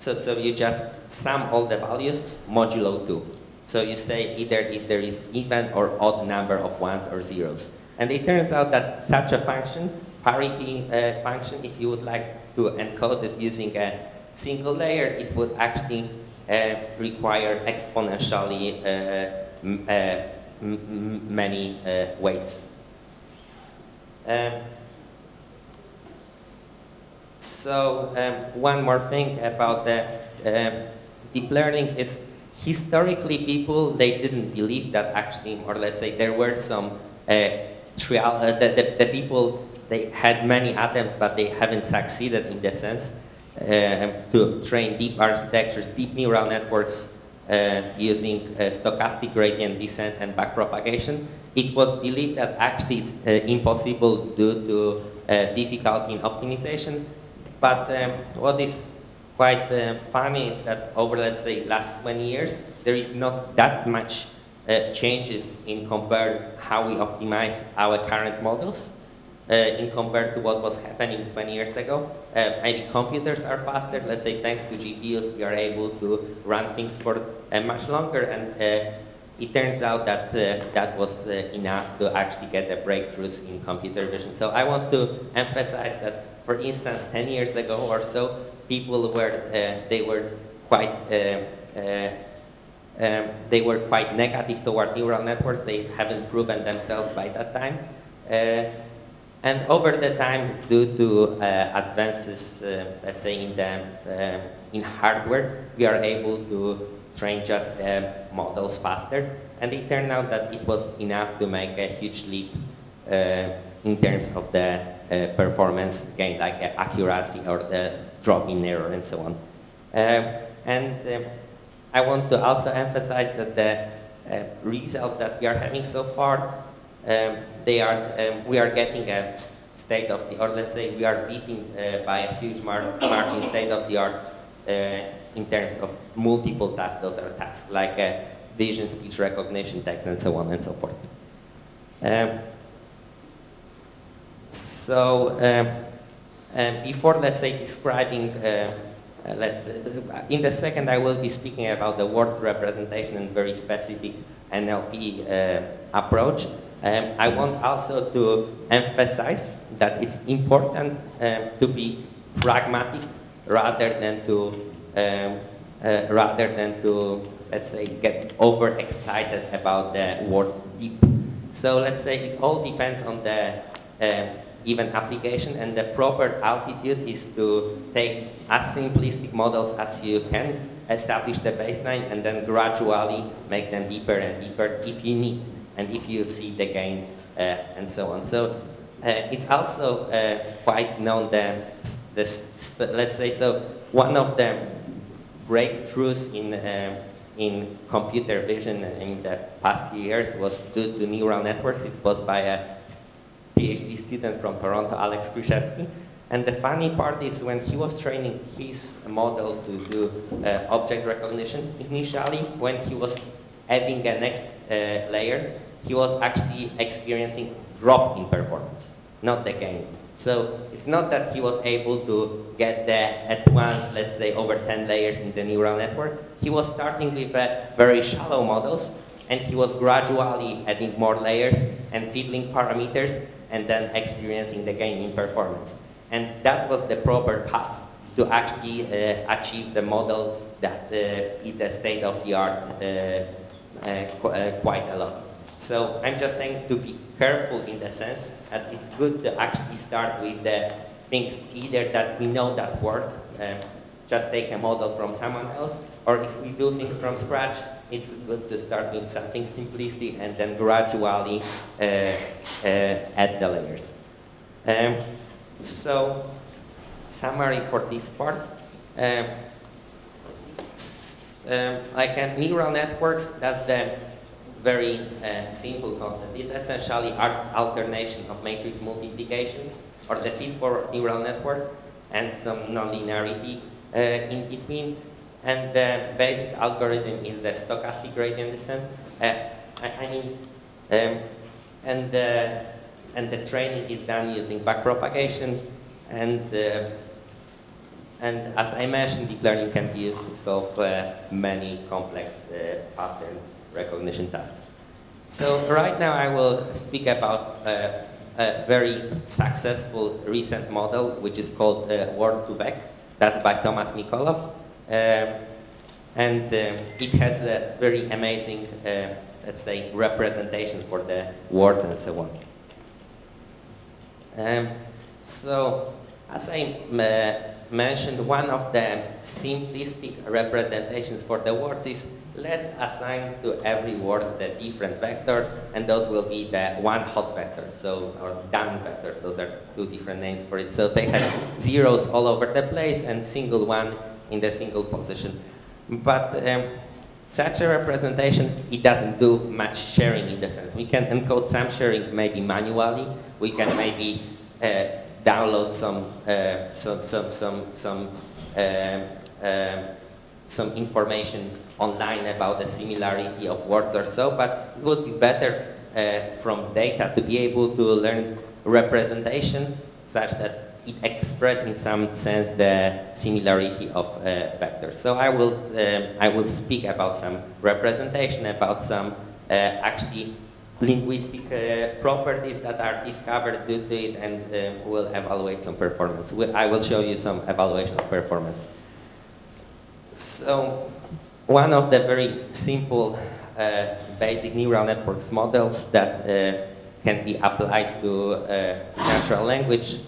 So you just sum all the values modulo 2. So you say either if there is even or odd number of ones or zeros. And it turns out that such a function, parity function, if you would like to encode it using a single layer, it would actually require exponentially many weights. One more thing about the deep learning is historically people, they didn't believe that actually, or let's say there were some the people, they had many attempts, but they haven't succeeded in the sense to train deep architectures, deep neural networks using stochastic gradient descent and backpropagation. It was believed that actually it's impossible due to difficulty in optimization. But what is quite funny is that over, let's say, last 20 years, there is not that much changes in compared how we optimize our current models in compared to what was happening 20 years ago. Maybe computers are faster. Let's say thanks to GPUs, we are able to run things for much longer. And it turns out that that was enough to actually get the breakthroughs in computer vision. So I want to emphasize that, for instance, 10 years ago or so, people were, they were quite negative toward neural networks. They haven't proven themselves by that time. And over the time, due to advances, let's say in hardware, we are able to train just models faster. And it turned out that it was enough to make a huge leap in terms of the performance gain, like accuracy or the drop in error and so on. I want to also emphasize that the results that we are having so far, we are getting a state of the, or let's say we are beating by a huge margin state of the art in terms of multiple tasks. Those are tasks like vision, speech recognition, text, and so on and so forth. Before, let's say, describing, in the second I will be speaking about the word representation and very specific NLP approach. I want also to emphasize that it's important to be pragmatic rather than to let's say get overexcited about the word deep. So let's say it all depends on the given application, and the proper altitude is to take as simplistic models as you can, establish the baseline, and then gradually make them deeper and deeper if you need, and if you see the gain, and so on. So it's also quite known that let's say, so one of the breakthroughs in computer vision in the past few years was due to neural networks. It was by a PhD student from Toronto, Alex Kruszewski. And the funny part is when he was training his model to do object recognition, initially when he was adding a next layer, he was actually experiencing drop in performance, not the gain. So it's not that he was able to get there at once, let's say over 10 layers in the neural network. He was starting with very shallow models, and he was gradually adding more layers and fiddling parameters, and then experiencing the gain in performance. And that was the proper path to actually achieve the model that is the state of the art quite a lot. So I'm just saying to be careful in the sense that it's good to actually start with the things either that we know that work, just take a model from someone else, or if we do things from scratch, it's good to start with something simplistic and then gradually add the layers. So, summary for this part. Like neural networks, that's the very simple concept. It's essentially alternation of matrix multiplications, or the fit for neural network, and some nonlinearity in between. And the basic algorithm is the stochastic gradient descent. And the training is done using backpropagation, and And as I mentioned, deep learning can be used to solve many complex pattern recognition tasks. So right now I will speak about a very successful recent model, which is called Word2Vec. That's by Thomas Mikolov. And it has a very amazing, let's say, representation for the words and so on. So, as I mentioned, one of the simplistic representations for the words is let's assign to every word the different vector, and those will be the one hot vector, so, or dummy vectors. Those are two different names for it. So they have zeros all over the place and single one in the single position. But such a representation, it doesn't do much sharing in the sense. We can encode some sharing maybe manually. We can maybe download some information online about the similarity of words or so, but it would be better from data to be able to learn representation such that it expresses in some sense the similarity of vectors. So I will speak about some representation, about some actually linguistic properties that are discovered due to it, and will evaluate some performance. I will show you some evaluation of performance. So one of the very simple basic neural networks models that can be applied to natural language,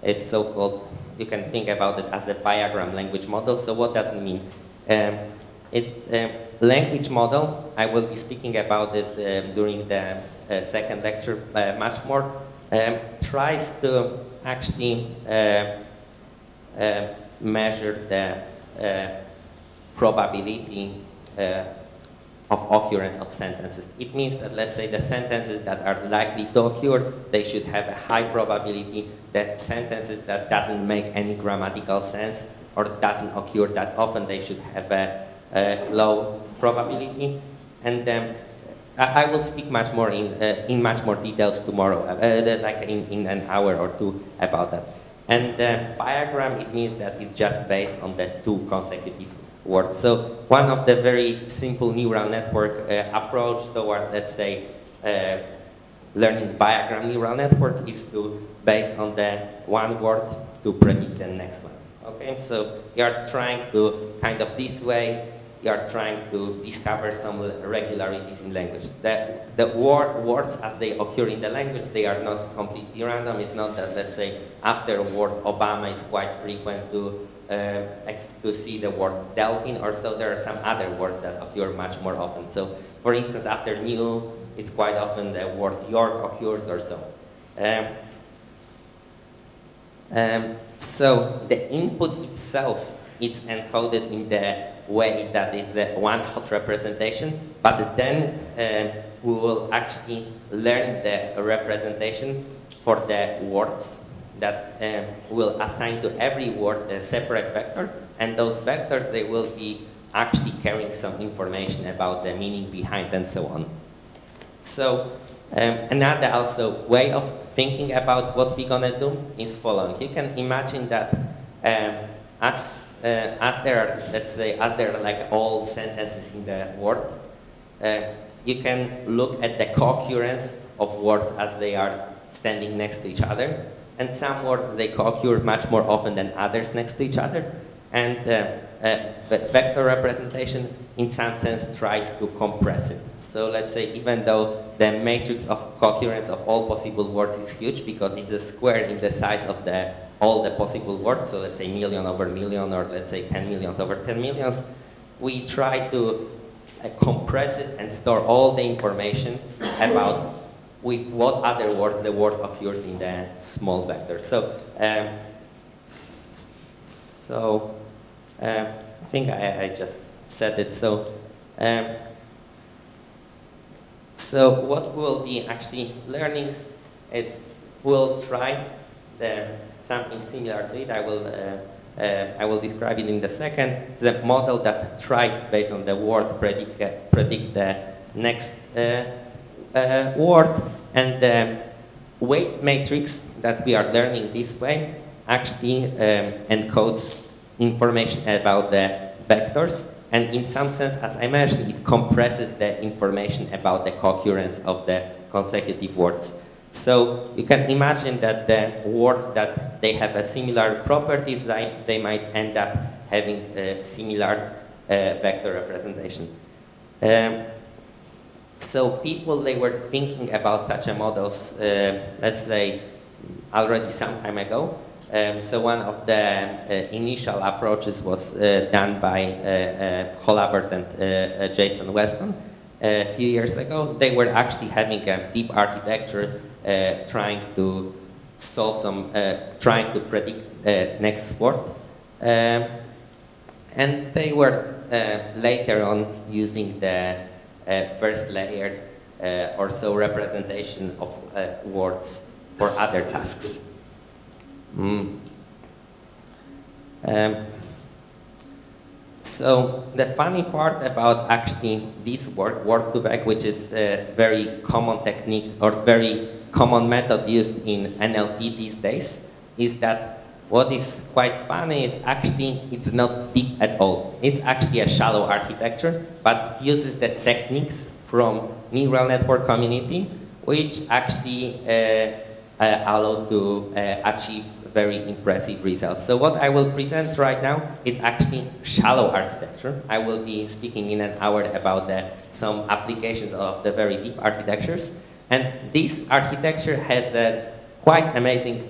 it's so-called, you can think about it as a diagram language model. So what does it mean? Language model, I will be speaking about it during the second lecture much more, tries to actually measure the probability of occurrence of sentences. It means that, let's say, the sentences that are likely to occur, they should have a high probability. The sentences that doesn't make any grammatical sense or doesn't occur that often, they should have a low probability. And I will speak much more in much more details tomorrow, like in an hour or two about that. And diagram, it means that it's just based on the two consecutive words. So one of the very simple neural network approach toward, let's say, learning diagram neural network is to base on the one word to predict the next one. Okay, so you are trying to kind of this way, you are trying to discover some regularities in language. The words as they occur in the language, they are not completely random. It's not that, let's say, after the word Obama, it's quite frequent to see the word delphin, or so. There are some other words that occur much more often. So, for instance, after new, it's quite often the word York occurs or so. So the input itself is encoded in the way that is the one-hot representation, but then we will actually learn the representation for the words that will assign to every word a separate vector, and those vectors, they will be actually carrying some information about the meaning behind and so on. So another also way of thinking about what we're gonna do is following. You can imagine that as there are, let's say, as there are like all sentences in the word, you can look at the co-occurrence of words as they are standing next to each other. And some words, they co-occur much more often than others next to each other. And the vector representation, in some sense, tries to compress it. So let's say, even though the matrix of co-occurrence of all possible words is huge, because it's a square in the size of all the possible words, so let's say million over million, or let's say 10 millions over 10 millions, we try to compress it and store all the information about with what other words the word occurs in the small vector. So, I think I just said it. So, so what we'll be actually learning is we'll try something similar to it. I will describe it in a second. It's a model that tries, based on the word, predict the next word, and the weight matrix that we are learning this way actually encodes information about the vectors, and in some sense, as I mentioned, it compresses the information about the co-occurrence of the consecutive words. So you can imagine that the words that they have a similar properties, they might end up having a similar vector representation. So people, they were thinking about such a models, let's say, already some time ago. So one of the initial approaches was done by Holabert and Jason Weston a few years ago. They were actually having a deep architecture trying to solve some, trying to predict the next word. And they were later on using the first layer or so representation of words for other tasks. So the funny part about actually this word-to-vec, which is a very common technique or very common method used in NLP these days, is that what is quite funny is actually it's not deep at all. It's actually a shallow architecture, but it uses the techniques from neural network community, which actually allow to achieve very impressive results. So what I will present right now is actually shallow architecture. I will be speaking in an hour about some applications of the very deep architectures. And this architecture has quite amazing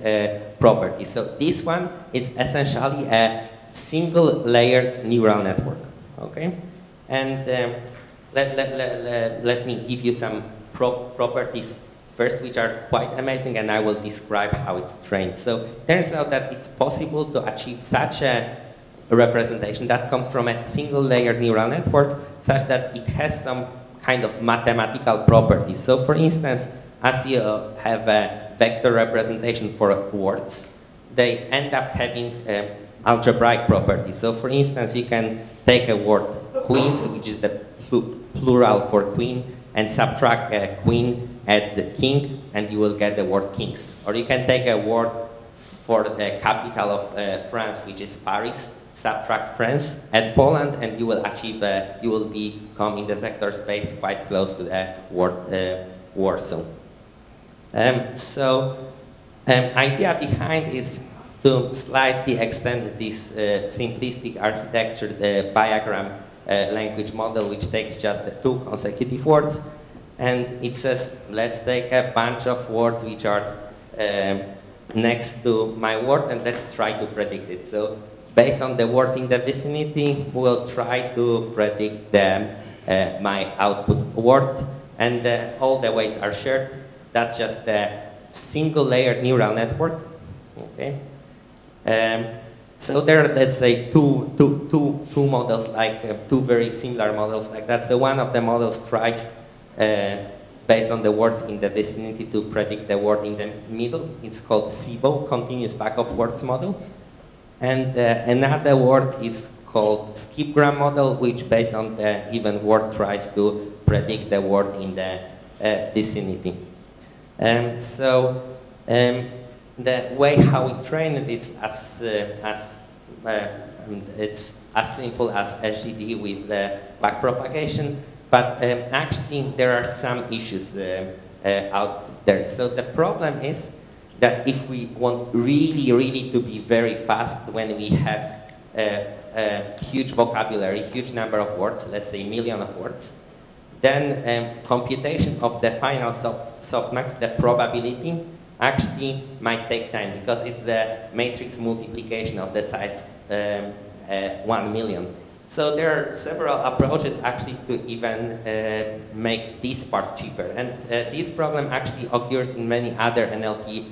properties. So this one is essentially a single layer neural network, okay? And let me give you some properties first, which are quite amazing, and I will describe how it's trained. So it turns out that it's possible to achieve such a representation that comes from a single layer neural network, such that it has some kind of mathematical properties. So for instance, as you have a vector representation for words, they end up having algebraic properties. So for instance, you can take a word queens, which is the plural for queen, and subtract queen at the king, and you will get the word kings. Or you can take a word for the capital of France, which is Paris, subtract France at Poland, and you will achieve, you will become in the vector space quite close to the word Warsaw. Idea behind is to slightly extend this simplistic architecture, the biagram language model, which takes just the 2 consecutive words. And it says, let's take a bunch of words which are next to my word, and let's try to predict it. So based on the words in the vicinity, we'll try to predict my output word, and all the weights are shared. That's just a single layer neural network, okay? So there are, let's say, two models, like two very similar models like that. So one of the models tries, based on the words in the vicinity, to predict the word in the middle. It's called SIBO, Continuous Back of Words Model. And another word is called skipgram model, which based on the given word tries to predict the word in the vicinity. The way how we train it is it's as simple as SGD with back propagation, but actually there are some issues out there. So the problem is that if we want really to be very fast when we have a huge vocabulary, huge number of words, let's say 1 million of words, then computation of the final softmax, the probability, actually might take time, because it's the matrix multiplication of the size 1 million. So there are several approaches actually to even make this part cheaper. And this problem actually occurs in many other NLP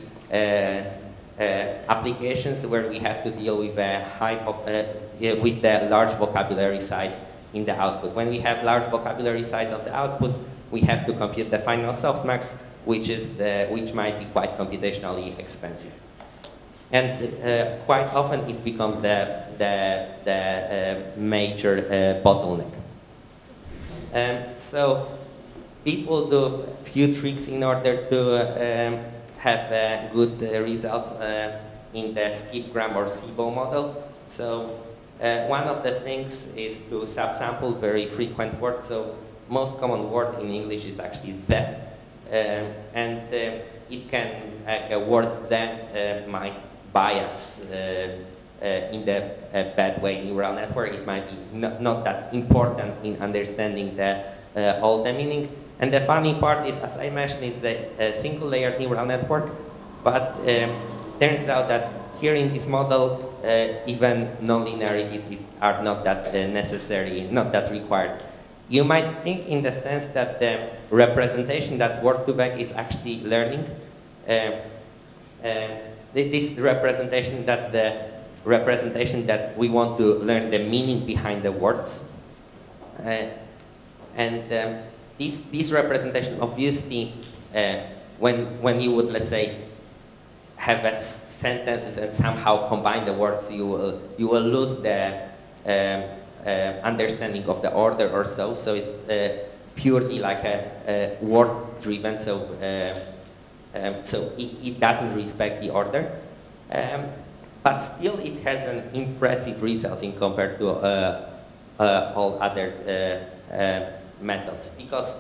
applications where we have to deal with with the large vocabulary size in the output. When we have large vocabulary size of the output, we have to compute the final softmax, which might be quite computationally expensive. And quite often it becomes the major bottleneck. So people do a few tricks in order to have good results in the skipgram or SIBO model. So One of the things is to subsample very frequent words. So most common word in English is actually the, and it can, a word that might bias in the bad way neural network. It might be not that important in understanding all the meaning. And the funny part is, as I mentioned, is the single layered neural network, but turns out that here in this model, even non-linearities are not that necessary, not that required. You might think in the sense that the representation that word2vec is actually learning. This representation, that's the representation that we want to learn the meaning behind the words. This representation, obviously, when you would, let's say, have sentences and somehow combine the words, you will lose the understanding of the order or so. So it's purely like a word-driven. So it doesn't respect the order, but still it has an impressive results in compared to all other methods, because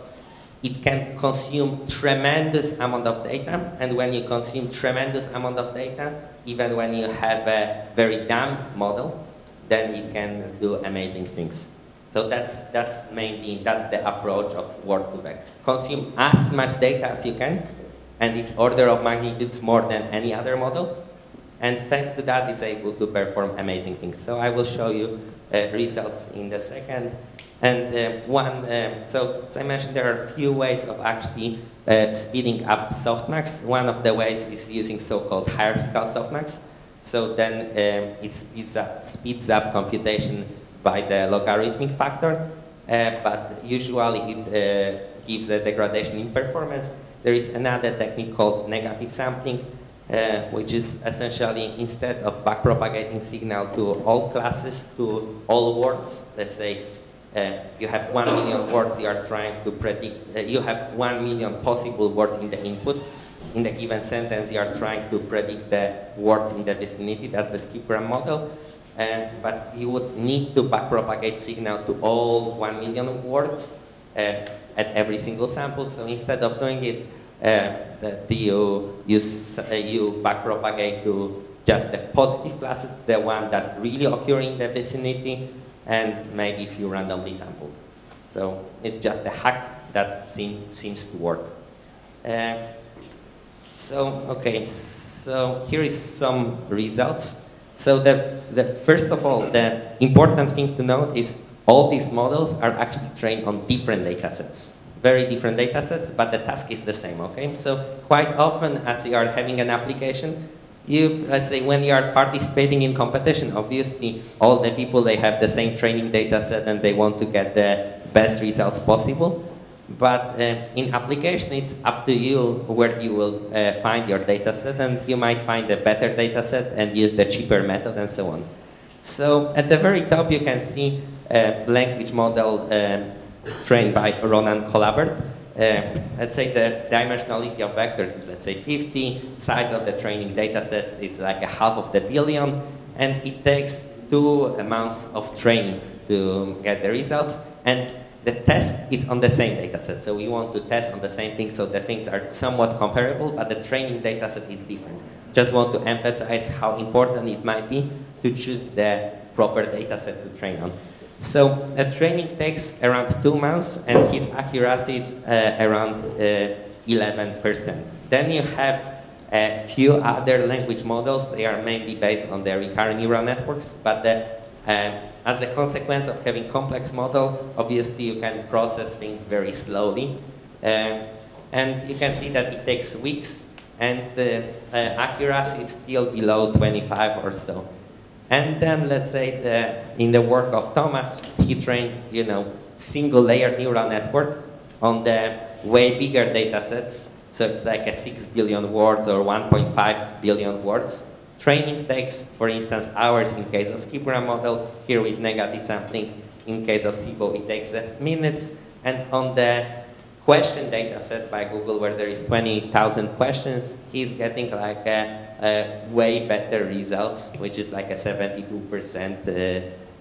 it can consume tremendous amount of data, and when you consume tremendous amount of data, even when you have a very dumb model, then it can do amazing things. So that's the approach of word2vec. Consume as much data as you can, and it's order of magnitudes more than any other model, and thanks to that, it's able to perform amazing things. So I will show you results in the second. And so as I mentioned, there are a few ways of actually speeding up softmax. One of the ways is using so-called hierarchical softmax. So then it speeds up computation by the logarithmic factor, but usually it gives a degradation in performance. There is another technique called negative sampling, which is essentially, instead of backpropagating signal to all classes, to all words, let's say, you have 1 million words you are trying to predict, you have 1 million possible words in the input. In the given sentence, you are trying to predict the words in the vicinity. That's the skip-gram model. But you would need to backpropagate signal to all 1 million words at every single sample. So instead of doing it, you backpropagate to just the positive classes, the one that really occur in the vicinity, and maybe if you randomly sampled. So it's just a hack that seems to work. Okay, so here is some results. So first of all, the important thing to note is all these models are actually trained on different data sets. Very different data sets, but the task is the same, okay? So quite often, as you are having an application, let's say when you are participating in competition, obviously all the people, they have the same training data set and they want to get the best results possible. But in application, it's up to you where you will find your data set, and you might find a better data set and use the cheaper method and so on. So at the very top, you can see a language model trained by Ronan Collabert. Let's say the dimensionality of vectors is, let's say, 50. Size of the training data set is like 1/2 billion, and it takes 2 months of training to get the results. And the test is on the same data set. So we want to test on the same thing, so the things are somewhat comparable, but the training data set is different. Just want to emphasize how important it might be to choose the proper data set to train on. So the training takes around 2 months, and his accuracy is around 11%. Then you have a few other language models. They are mainly based on the recurrent neural networks, but as a consequence of having complex model, obviously you can process things very slowly. And you can see that it takes weeks, and the accuracy is still below 25 or so. And then, let's say, in the work of Thomas, he trained, single layer neural network on the way bigger data sets. So it's like a 6 billion words or 1.5 billion words. Training takes, for instance, hours in case of skip-gram model. Here with negative sampling, in case of SIBO, it takes minutes. And on the question data set by Google, where there is 20,000 questions, he's getting like way better results, which is like a 72%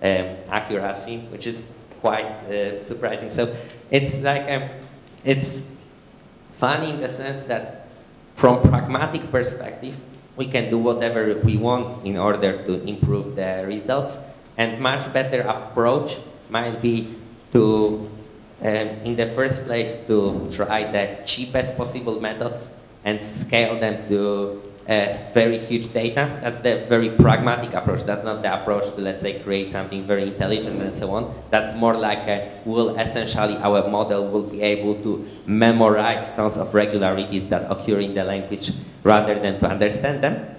accuracy, which is quite surprising. So it's like, it's funny in the sense that from pragmatic perspective, we can do whatever we want in order to improve the results. And much better approach might be to, in the first place, to try the cheapest possible methods and scale them to very huge data. That's the very pragmatic approach. That's not the approach to, let's say, create something very intelligent and so on. That's more like essentially our model will be able to memorize tons of regularities that occur in the language rather than to understand them.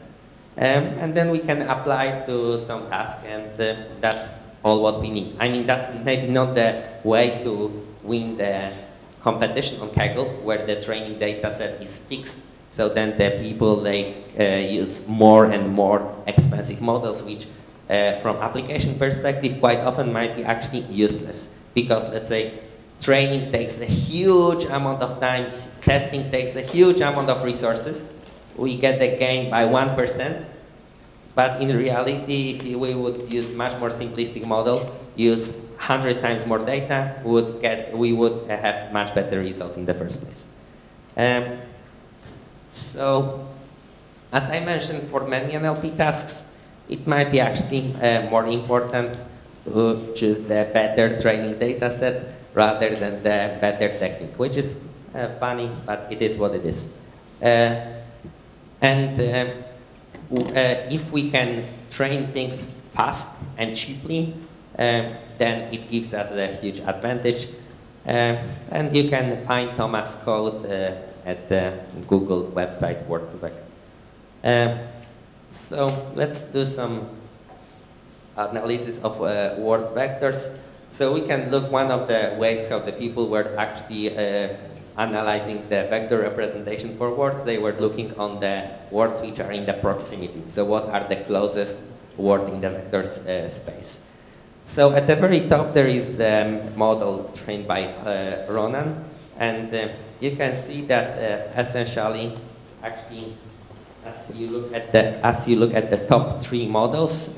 And then we can apply to some task, and that's all what we need. I mean, that's maybe not the way to win the competition on Kaggle, where the training data set is fixed. So then the people, use more and more expensive models, which from application perspective quite often might be actually useless. Because let's say training takes a huge amount of time, testing takes a huge amount of resources. We get the gain by 1%, but in reality, if we would use much more simplistic model, use 100 times more data, we would have much better results in the first place. So, as I mentioned, for many NLP tasks, it might be actually more important to choose the better training data set rather than the better technique, which is funny, but it is what it is. If we can train things fast and cheaply, then it gives us a huge advantage. And you can find Thomas' code at the Google website, Word2Vec. So let's do some analysis of word vectors. So we can look one of the ways how the people were actually analyzing the vector representation for words. They were looking on the words which are in the proximity. So what are the closest words in the vector space? So at the very top there is the model trained by Ronan, and you can see that essentially, actually, as you look at the top 3 models,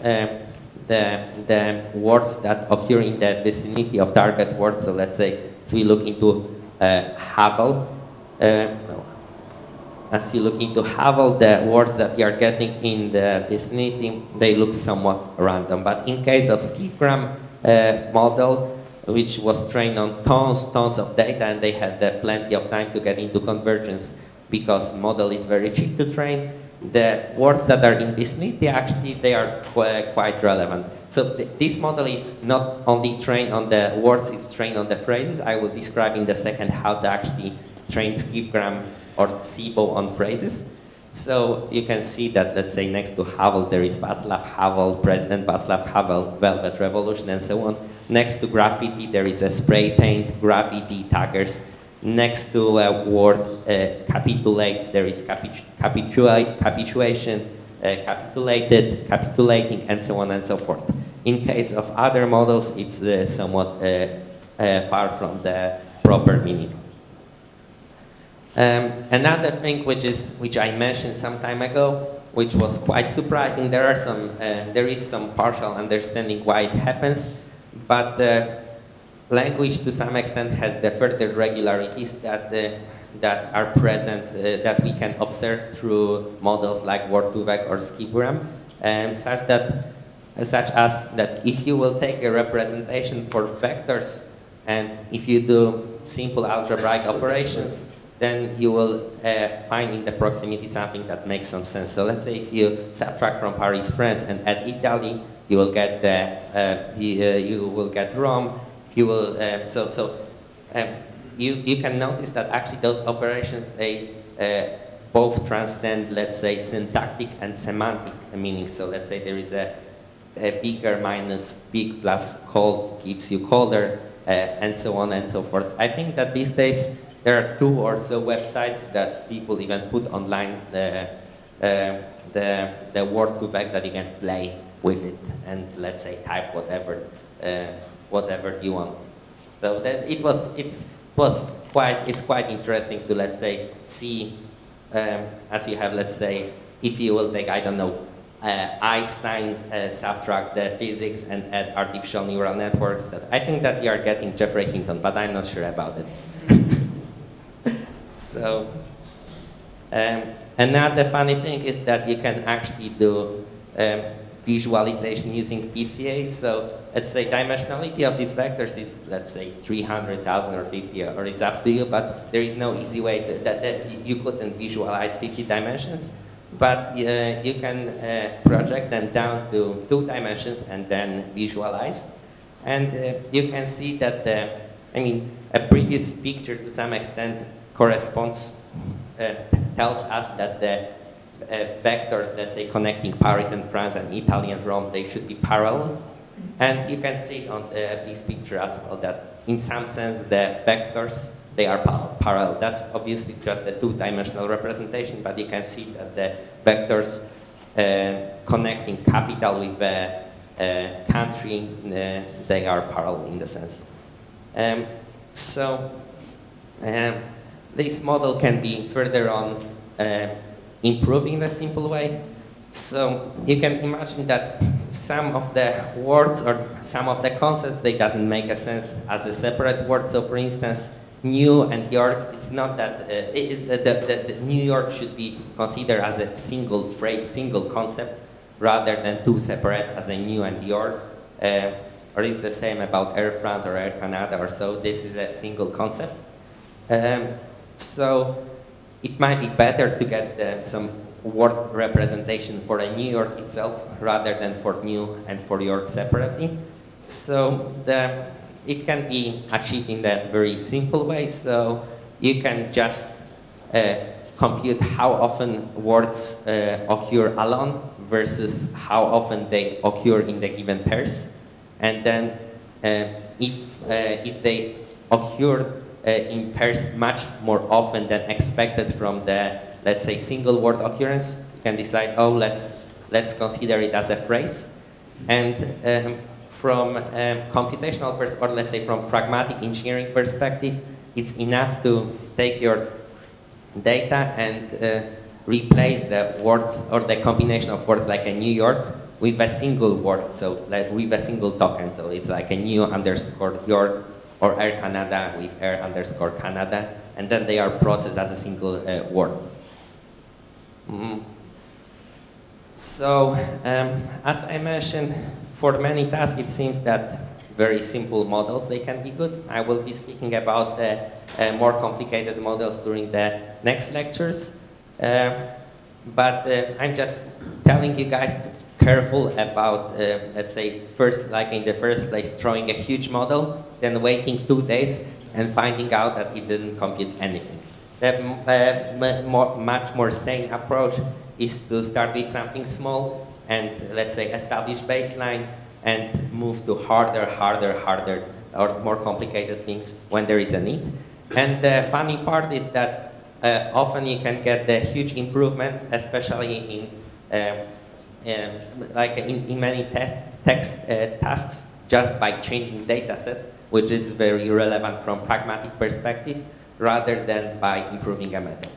the words that occur in the vicinity of target words. So let's say, as we look into Havel, as you look into Havel, the words that you are getting in the vicinity, they look somewhat random. But in case of skipgram model, which was trained on tons of data, and they had plenty of time to get into convergence because model is very cheap to train, the words that are in vicinity, actually, they are quite relevant. So this model is not only trained on the words, it's trained on the phrases. I will describe in a second how to actually train skipgram or SIBO on phrases. So you can see that, let's say, next to Havel, there is Václav Havel, President Václav Havel, Velvet Revolution, and so on. Next to graffiti, there is a spray paint, graffiti, taggers. Next to a word, capitulate, there is capitulation, capitulated, capitulating, and so on and so forth. In case of other models, it's somewhat far from the proper meaning. Another thing which I mentioned some time ago, which was quite surprising, there is some partial understanding why it happens, but the language to some extent has the further regularities that are present, that we can observe through models like Word2Vec or skipgram, such as that if you will take a representation for vectors and if you do simple algebraic operations, then you will find in the proximity something that makes some sense. So let's say if you subtract from Paris, France, and add Italy, you will get Rome. You will you can notice that actually those operations, they both transcend, let's say, syntactic and semantic meaning. So let's say there is a bigger minus big plus cold gives you colder, and so on and so forth. I think that these days there are 2 or so websites that people even put online the Word2Vec that you can play with it and, let's say, type whatever you want. So that it's quite interesting to, let's say, see as you have, let's say, if you will take, I don't know, Einstein subtract the physics and add artificial neural networks. That I think that we are getting Jeffrey Hinton, but I'm not sure about it. So another funny thing is that you can actually do visualization using PCA. So let's say dimensionality of these vectors is, let's say, 300,000 or 50, or it's up to you, but there is no easy way that you couldn't visualize 50 dimensions. But you can project them down to 2 dimensions and then visualize. And you can see that, a previous picture to some extent corresponds, tells us that the vectors, let's say, connecting Paris and France and Italy and Rome, they should be parallel. And you can see on this picture as well that in some sense the vectors, they are parallel. That's obviously just a 2-dimensional representation, but you can see that the vectors connecting capital with the country, they are parallel in the sense. This model can be further on improving in a simple way. So you can imagine that some of the words or some of the concepts, they doesn't make a sense as a separate word. So for instance, New and York, it's not that, the New York should be considered as a single phrase, single concept, rather than 2 separate as a New and York. Or it's the same about Air France or Air Canada or so. This is a single concept. So it might be better to get some word representation for a New York itself rather than for New and for York separately. So it can be achieved in a very simple way. So you can just compute how often words occur alone versus how often they occur in the given pairs. And then if they occur in pairs much more often than expected from the, let's say, single word occurrence, you can decide, oh, let's consider it as a phrase. And from computational or let's say from pragmatic engineering perspective, it's enough to take your data and replace the words or the combination of words like a New York with a single word, so like with a single token. So it's like a New underscore York or Air Canada with Air underscore Canada, and then they are processed as a single word. So as I mentioned, for many tasks, it seems that very simple models, they can be good. I will be speaking about the more complicated models during the next lectures. But I'm just telling you guys to be careful about, let's say, first, like in the first place, throwing a huge model, then waiting 2 days and finding out that it didn't compute anything. The much more sane approach is to start with something small and, let's say, establish baseline and move to harder, or more complicated things when there is a need. And the funny part is that often you can get the huge improvement, especially in many tasks, just by changing data set, which is very relevant from pragmatic perspective, rather than by improving a method.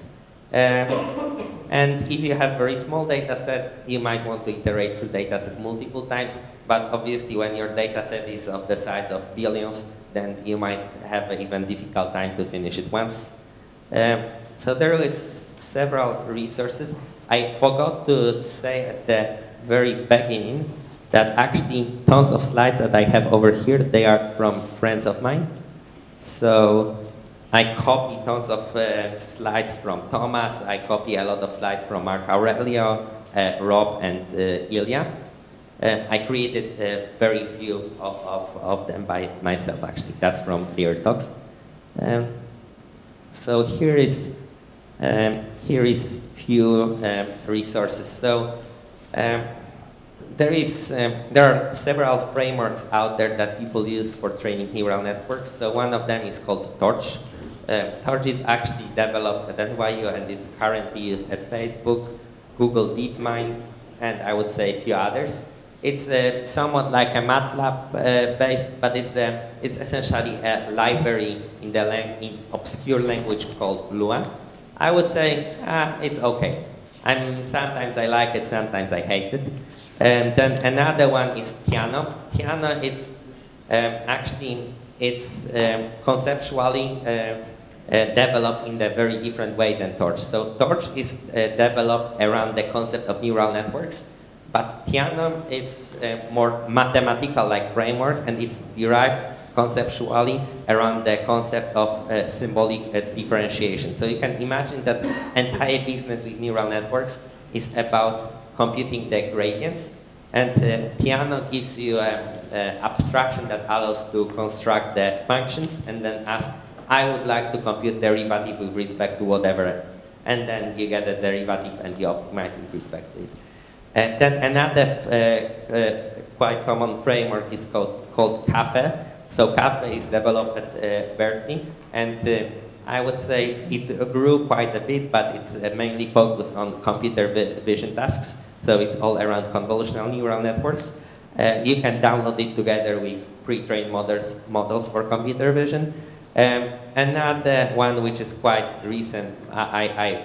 And if you have very small data set, you might want to iterate through data set multiple times, but obviously when your data set is of the size of billions, then you might have an even difficult time to finish it once. So there is several resources. I forgot to say at the very beginning that actually tons of slides that I have over here, they are from friends of mine. So I copy tons of slides from Thomas. I copy a lot of slides from Mark Aurelio, Rob, and Ilya. I created very few of them by myself, actually. That's from their talks. So here is few resources. So there are several frameworks out there that people use for training neural networks. So one of them is called Torch. Torch is actually developed at NYU and is currently used at Facebook, Google DeepMind, and I would say a few others. It's somewhat like a MATLAB based, but it's essentially a library in obscure language called Lua. I would say it's okay. Sometimes I like it, sometimes I hate it. Then another one is Tiano. Tiano, it's conceptually developed in a very different way than Torch. So Torch is developed around the concept of neural networks, but Tiano is more mathematical like framework, and it's derived conceptually around the concept of symbolic differentiation. So you can imagine that entire business with neural networks is about computing the gradients, and Tiano gives you an abstraction that allows to construct the functions and then ask, I would like to compute derivative with respect to whatever, and then you get a derivative and you optimize with respect to it. And then another quite common framework is called CAFE. So CAFE is developed at Berkeley, and I would say it grew quite a bit, but it's mainly focused on computer vision tasks. So it's all around convolutional neural networks. You can download it together with pre-trained models for computer vision. Another one which is quite recent,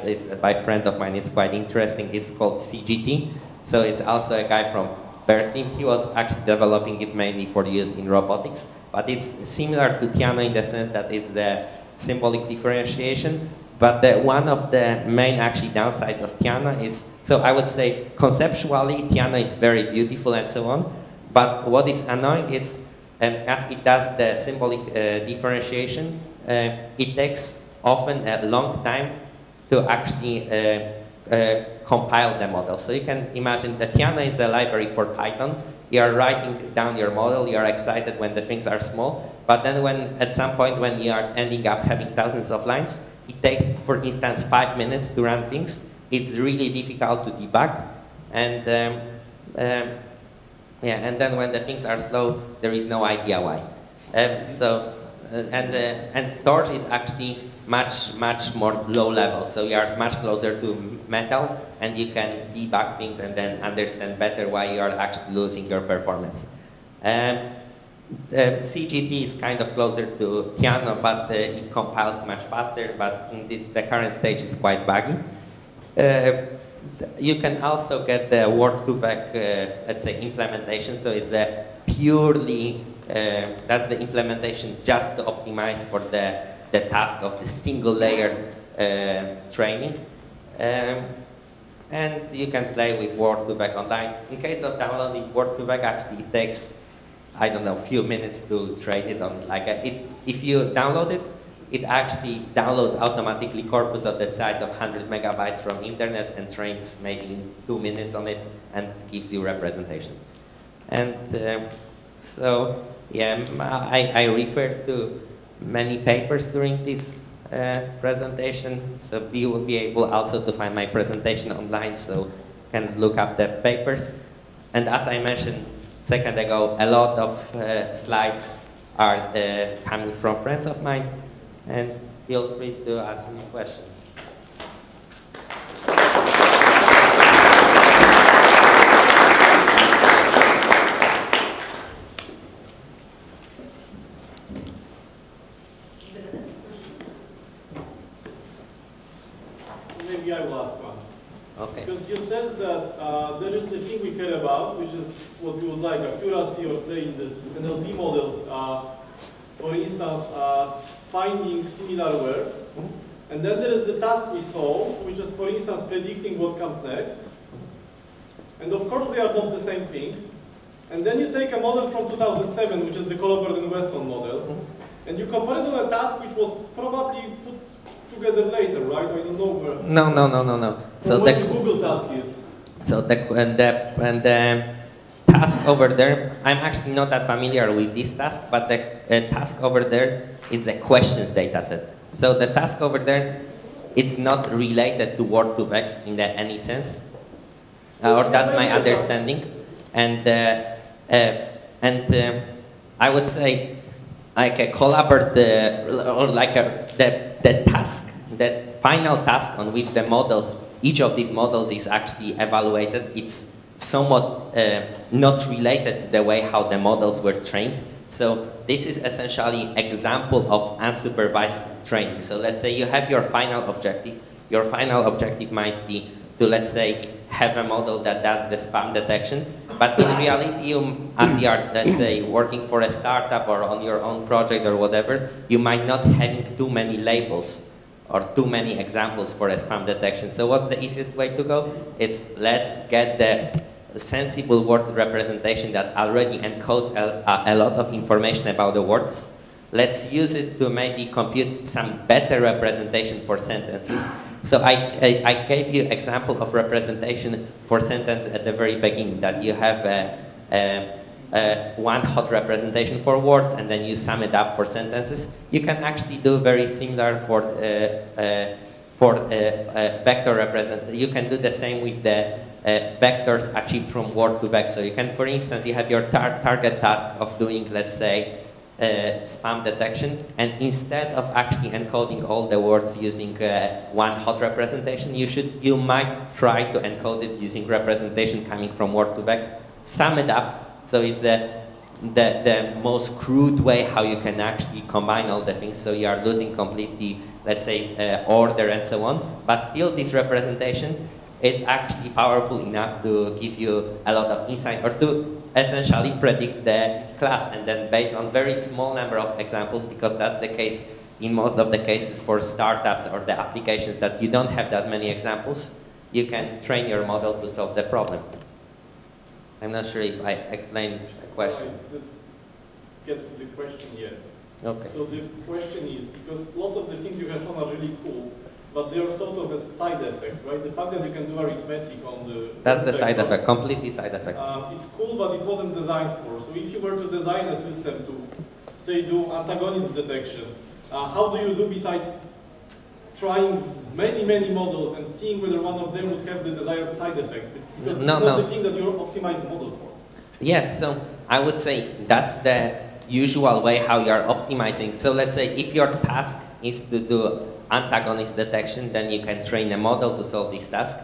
is by a friend of mine, it's quite interesting, is called CGT. So it's also a guy from Berkeley. He was actually developing it mainly for use in robotics, but it's similar to Tiano in the sense that it's the symbolic differentiation. But one of the main actually downsides of Tiano is, so I would say conceptually Tiano is very beautiful and so on, but what is annoying is as it does the symbolic differentiation, it takes often a long time to actually compile the model. So you can imagine that Tiano is a library for Python. You are writing down your model, you are excited when the things are small, but then at some point when you are ending up having thousands of lines, it takes, for instance, 5 minutes to run things. It's really difficult to debug, and and then when the things are slow, there is no idea why. And Torch is actually much more low level. So you are much closer to Metal, and you can debug things and then understand better why you are actually losing your performance. CGT is kind of closer to Tiano, but it compiles much faster, but in the current stage is quite buggy. You can also get the word-to-vec, let's say, implementation. So it's a purely, that's the implementation just to optimize for the task of the single layer training. And you can play with word-to-vec online. In case of downloading word-to-vec, actually it takes, I don't know, a few minutes to train it on. If you download it, it actually downloads automatically corpus of the size of 100 megabytes from internet and trains maybe in 2 minutes on it and gives you representation. And so, yeah, I referred to many papers during this presentation, so you will be able also to find my presentation online, so you can look up the papers. And as I mentioned a second ago, a lot of slides are coming from friends of mine, and feel free to ask me questions. Maybe I will ask one. Okay. Because you said that there is the thing we care about, which is what we would like, accuracy, or say in this NLP models, for instance, finding similar words. And then there is the task we solve, which is, for instance, predicting what comes next. And of course, they are not the same thing. And then you take a model from 2007, which is the Colbert and Weston model, and you compare it to a task which was probably put together later, right? I don't know where. No. So what the Google task is. So the task over there, I'm actually not that familiar with this task, but the task over there is the questions dataset. So the task over there, it's not related to word-to-vec in any sense, or that's my understanding. And I would say like a collaborative, or like the task, the final task on which the models, each of these models is actually evaluated, it's somewhat not related to the way how the models were trained. So this is essentially example of unsupervised training. So let's say you have your final objective. Your final objective might be to, let's say, have a model that does the spam detection. But in reality, you, as you are, let's say, working for a startup or on your own project or whatever, you might not having too many labels or too many examples for a spam detection. So what's the easiest way to go? It's let's get the sensible word representation that already encodes a lot of information about the words. Let's use it to maybe compute some better representation for sentences. So I gave you example of representation for sentences at the very beginning, that you have one hot representation for words and then you sum it up for sentences. You can actually do very similar for vector representation. You can do the same with the vectors achieved from word to vector. So you can, for instance, you have your target task of doing, let's say, spam detection, and instead of actually encoding all the words using one hot representation, you might try to encode it using representation coming from word to vec, sum it up, so it's the most crude way how you can actually combine all the things, so you are losing completely, let's say, order and so on, but still this representation, it's actually powerful enough to give you a lot of insight, or to essentially predict the class, and then based on very small number of examples, because that's the case in most of the cases for startups or the applications that you don't have that many examples, you can train your model to solve the problem. I'm not sure if I explained the question. I didn't get to the question yet. Okay. So the question is, because lots of the things you have shown are really cool, but they are sort of a side effect, right? The fact that you can do arithmetic on the... That's the side effect, completely side effect. It's cool, but it wasn't designed for. So if you were to design a system to, say, do antagonism detection, how do you do besides trying many, many models and seeing whether one of them would have the desired side effect? Because it's not the thing that you optimize the model for. Yeah, so I would say that's the usual way how you are optimizing. So let's say if your task is to do antagonist detection, then you can train a model to solve this task.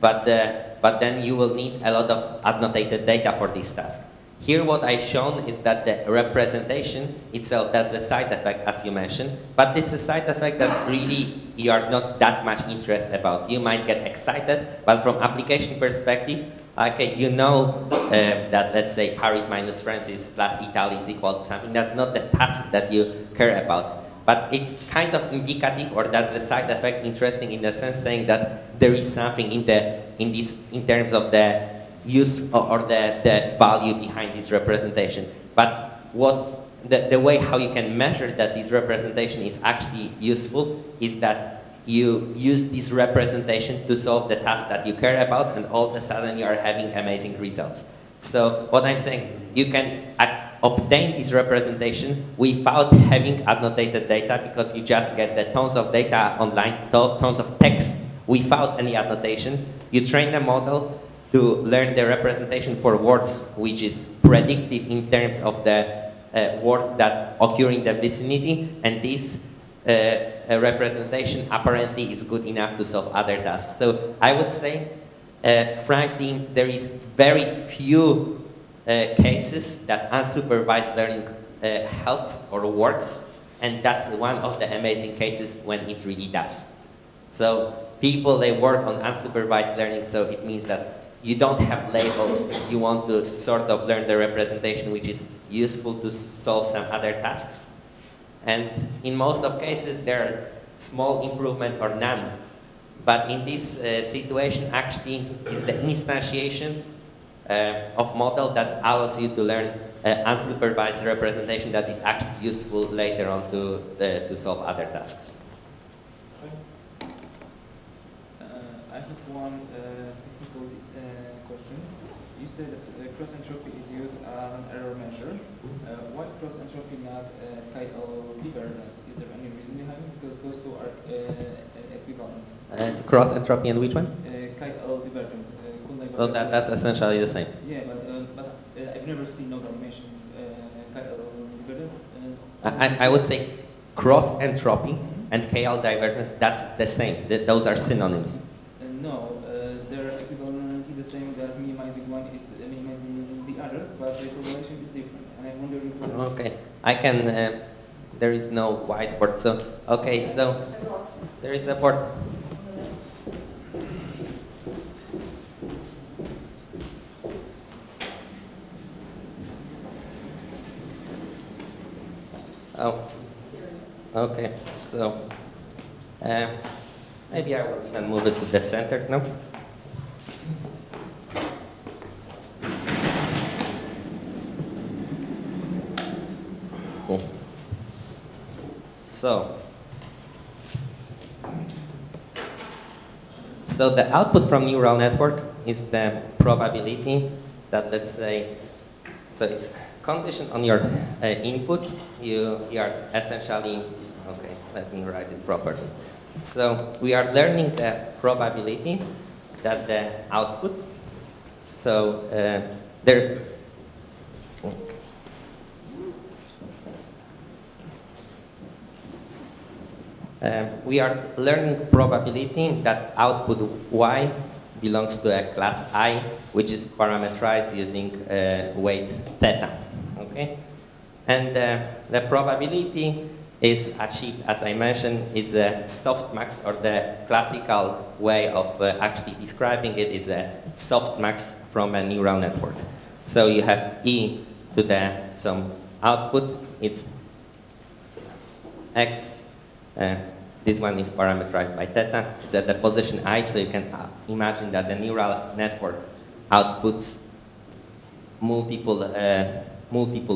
But then you will need a lot of annotated data for this task. Here what I've shown is that the representation itself, that's a side effect as you mentioned, but it's a side effect that really you are not that much interested about. You might get excited, but from application perspective, okay, you know that, let's say, Paris minus France is plus Italy is equal to something. That's not the task that you care about. But it's kind of indicative, or that's the side effect, interesting in the sense saying that there is something in terms of the use or the value behind this representation. But the way how you can measure that this representation is actually useful is that you use this representation to solve the task that you care about, and all of a sudden you are having amazing results. So what I'm saying, you can obtain this representation without having annotated data, because you just get the tons of data online, tons of text without any annotation. You train the model to learn the representation for words, which is predictive in terms of the words that occur in the vicinity, and this representation apparently is good enough to solve other tasks. So I would say, frankly, there is very few cases that unsupervised learning helps or works, and that's one of the amazing cases when it really does. So people, they work on unsupervised learning, so it means that you don't have labels, you want to sort of learn the representation which is useful to solve some other tasks. And in most of cases there are small improvements or none. But in this situation actually is the instantiation of model that allows you to learn unsupervised representation that is actually useful later on to solve other tasks. I have one technical question. You said that cross entropy is used as an error measure. Why cross entropy not KL divergent? Is there any reason behind it? Because those two are equivalent. Cross entropy and which one? KL divergent. Well, that's essentially the same. Yeah, but I've never seen no mention KL divergence. I would say cross entropy and KL divergence, that's the same. Those are synonyms. No, they're equivalently the same, that minimizing one is minimizing the other, but the correlation is different. And I'm wondering whether... Okay, I can, there is no whiteboard, so, okay, so there is a board. Oh, okay. So maybe I will even move it to the center now. Cool. So the output from neural network is the probability that, let's say, so it's conditioned on your input. You are essentially, okay, let me write it properly. So we are learning the probability that the output, so there, okay. We are learning probability that output y belongs to a class I, which is parameterized using weights theta. Okay, and the probability is achieved, as I mentioned, it's a softmax, or the classical way of actually describing it is a softmax from a neural network. So you have e to the some output, it's x. This one is parameterized by theta. It's at the position I, so you can imagine that the neural network outputs multiple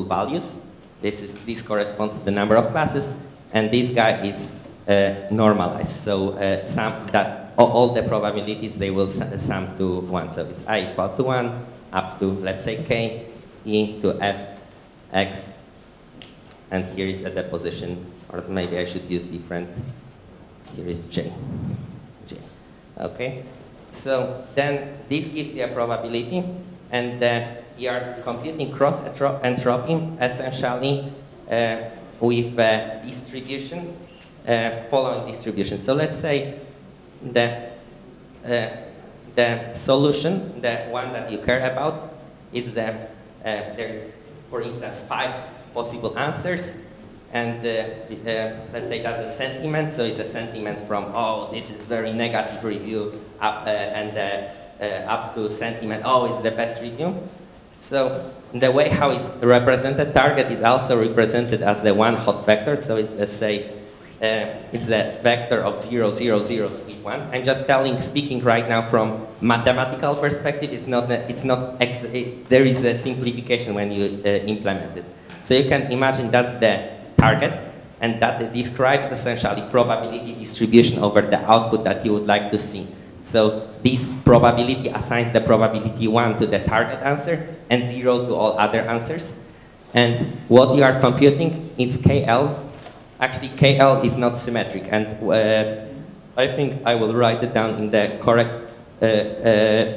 values. This corresponds to the number of classes, and this guy is normalized. So all the probabilities, they will sum to 1. So it's I equal to 1 up to, let's say, k, e to f, x, and here is at the position, or maybe I should use different. Here is j. Okay, so then this gives you a probability, and you are computing cross entropy essentially with distribution, following distribution. So let's say the solution, the one that you care about, is there's, for instance, 5 possible answers. And let's say that's a sentiment, so it's a sentiment from, oh, this is very negative review, up to sentiment, oh, it's the best review. So the way how it's represented, target is also represented as the one hot vector, so it's, let's say, it's a vector of 0, 0, 0, split 1. I'm just speaking right now from mathematical perspective, there is a simplification when you implement it. So you can imagine that's the target, and that describes essentially probability distribution over the output that you would like to see. So this probability assigns the probability 1 to the target answer and 0 to all other answers. And what you are computing is KL. Actually, KL is not symmetric, and I think I will write it down in the correct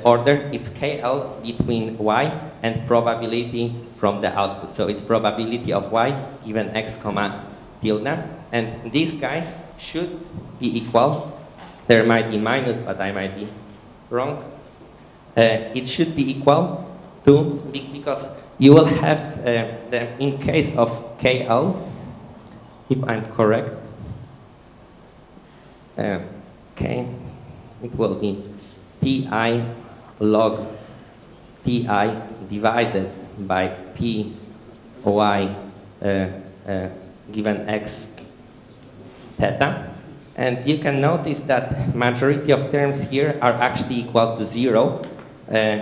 order. It's KL between y and probability from the output. So it's probability of y given x comma tilde, and this guy should be equal. There might be minus, but I might be wrong. It should be equal to, because you will have in case of KL, if I'm correct, okay, it will be ti log ti divided by p y given x theta. And you can notice that majority of terms here are actually equal to 0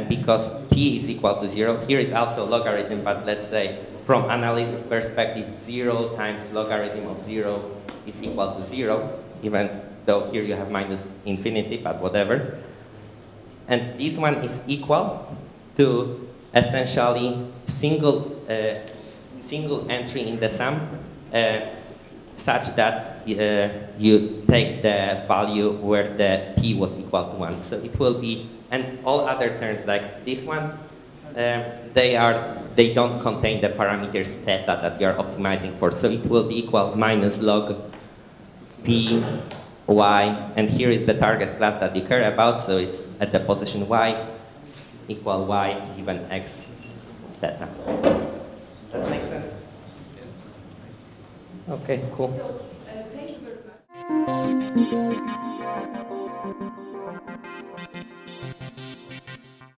because t is equal to 0. Here is also logarithm, but let's say from analysis perspective, 0 times logarithm of 0 is equal to 0, even though here you have minus infinity, but whatever. And this one is equal to essentially single entry in the sum, such that you take the value where the t was equal to 1. So it will be, and all other terms like this one, they don't contain the parameters theta that you are optimizing for. So it will be equal minus log p y, and here is the target class that you care about, so it's at the position y equal y given x theta. Does that make sense? Yes. Okay, cool. So, thank you very much.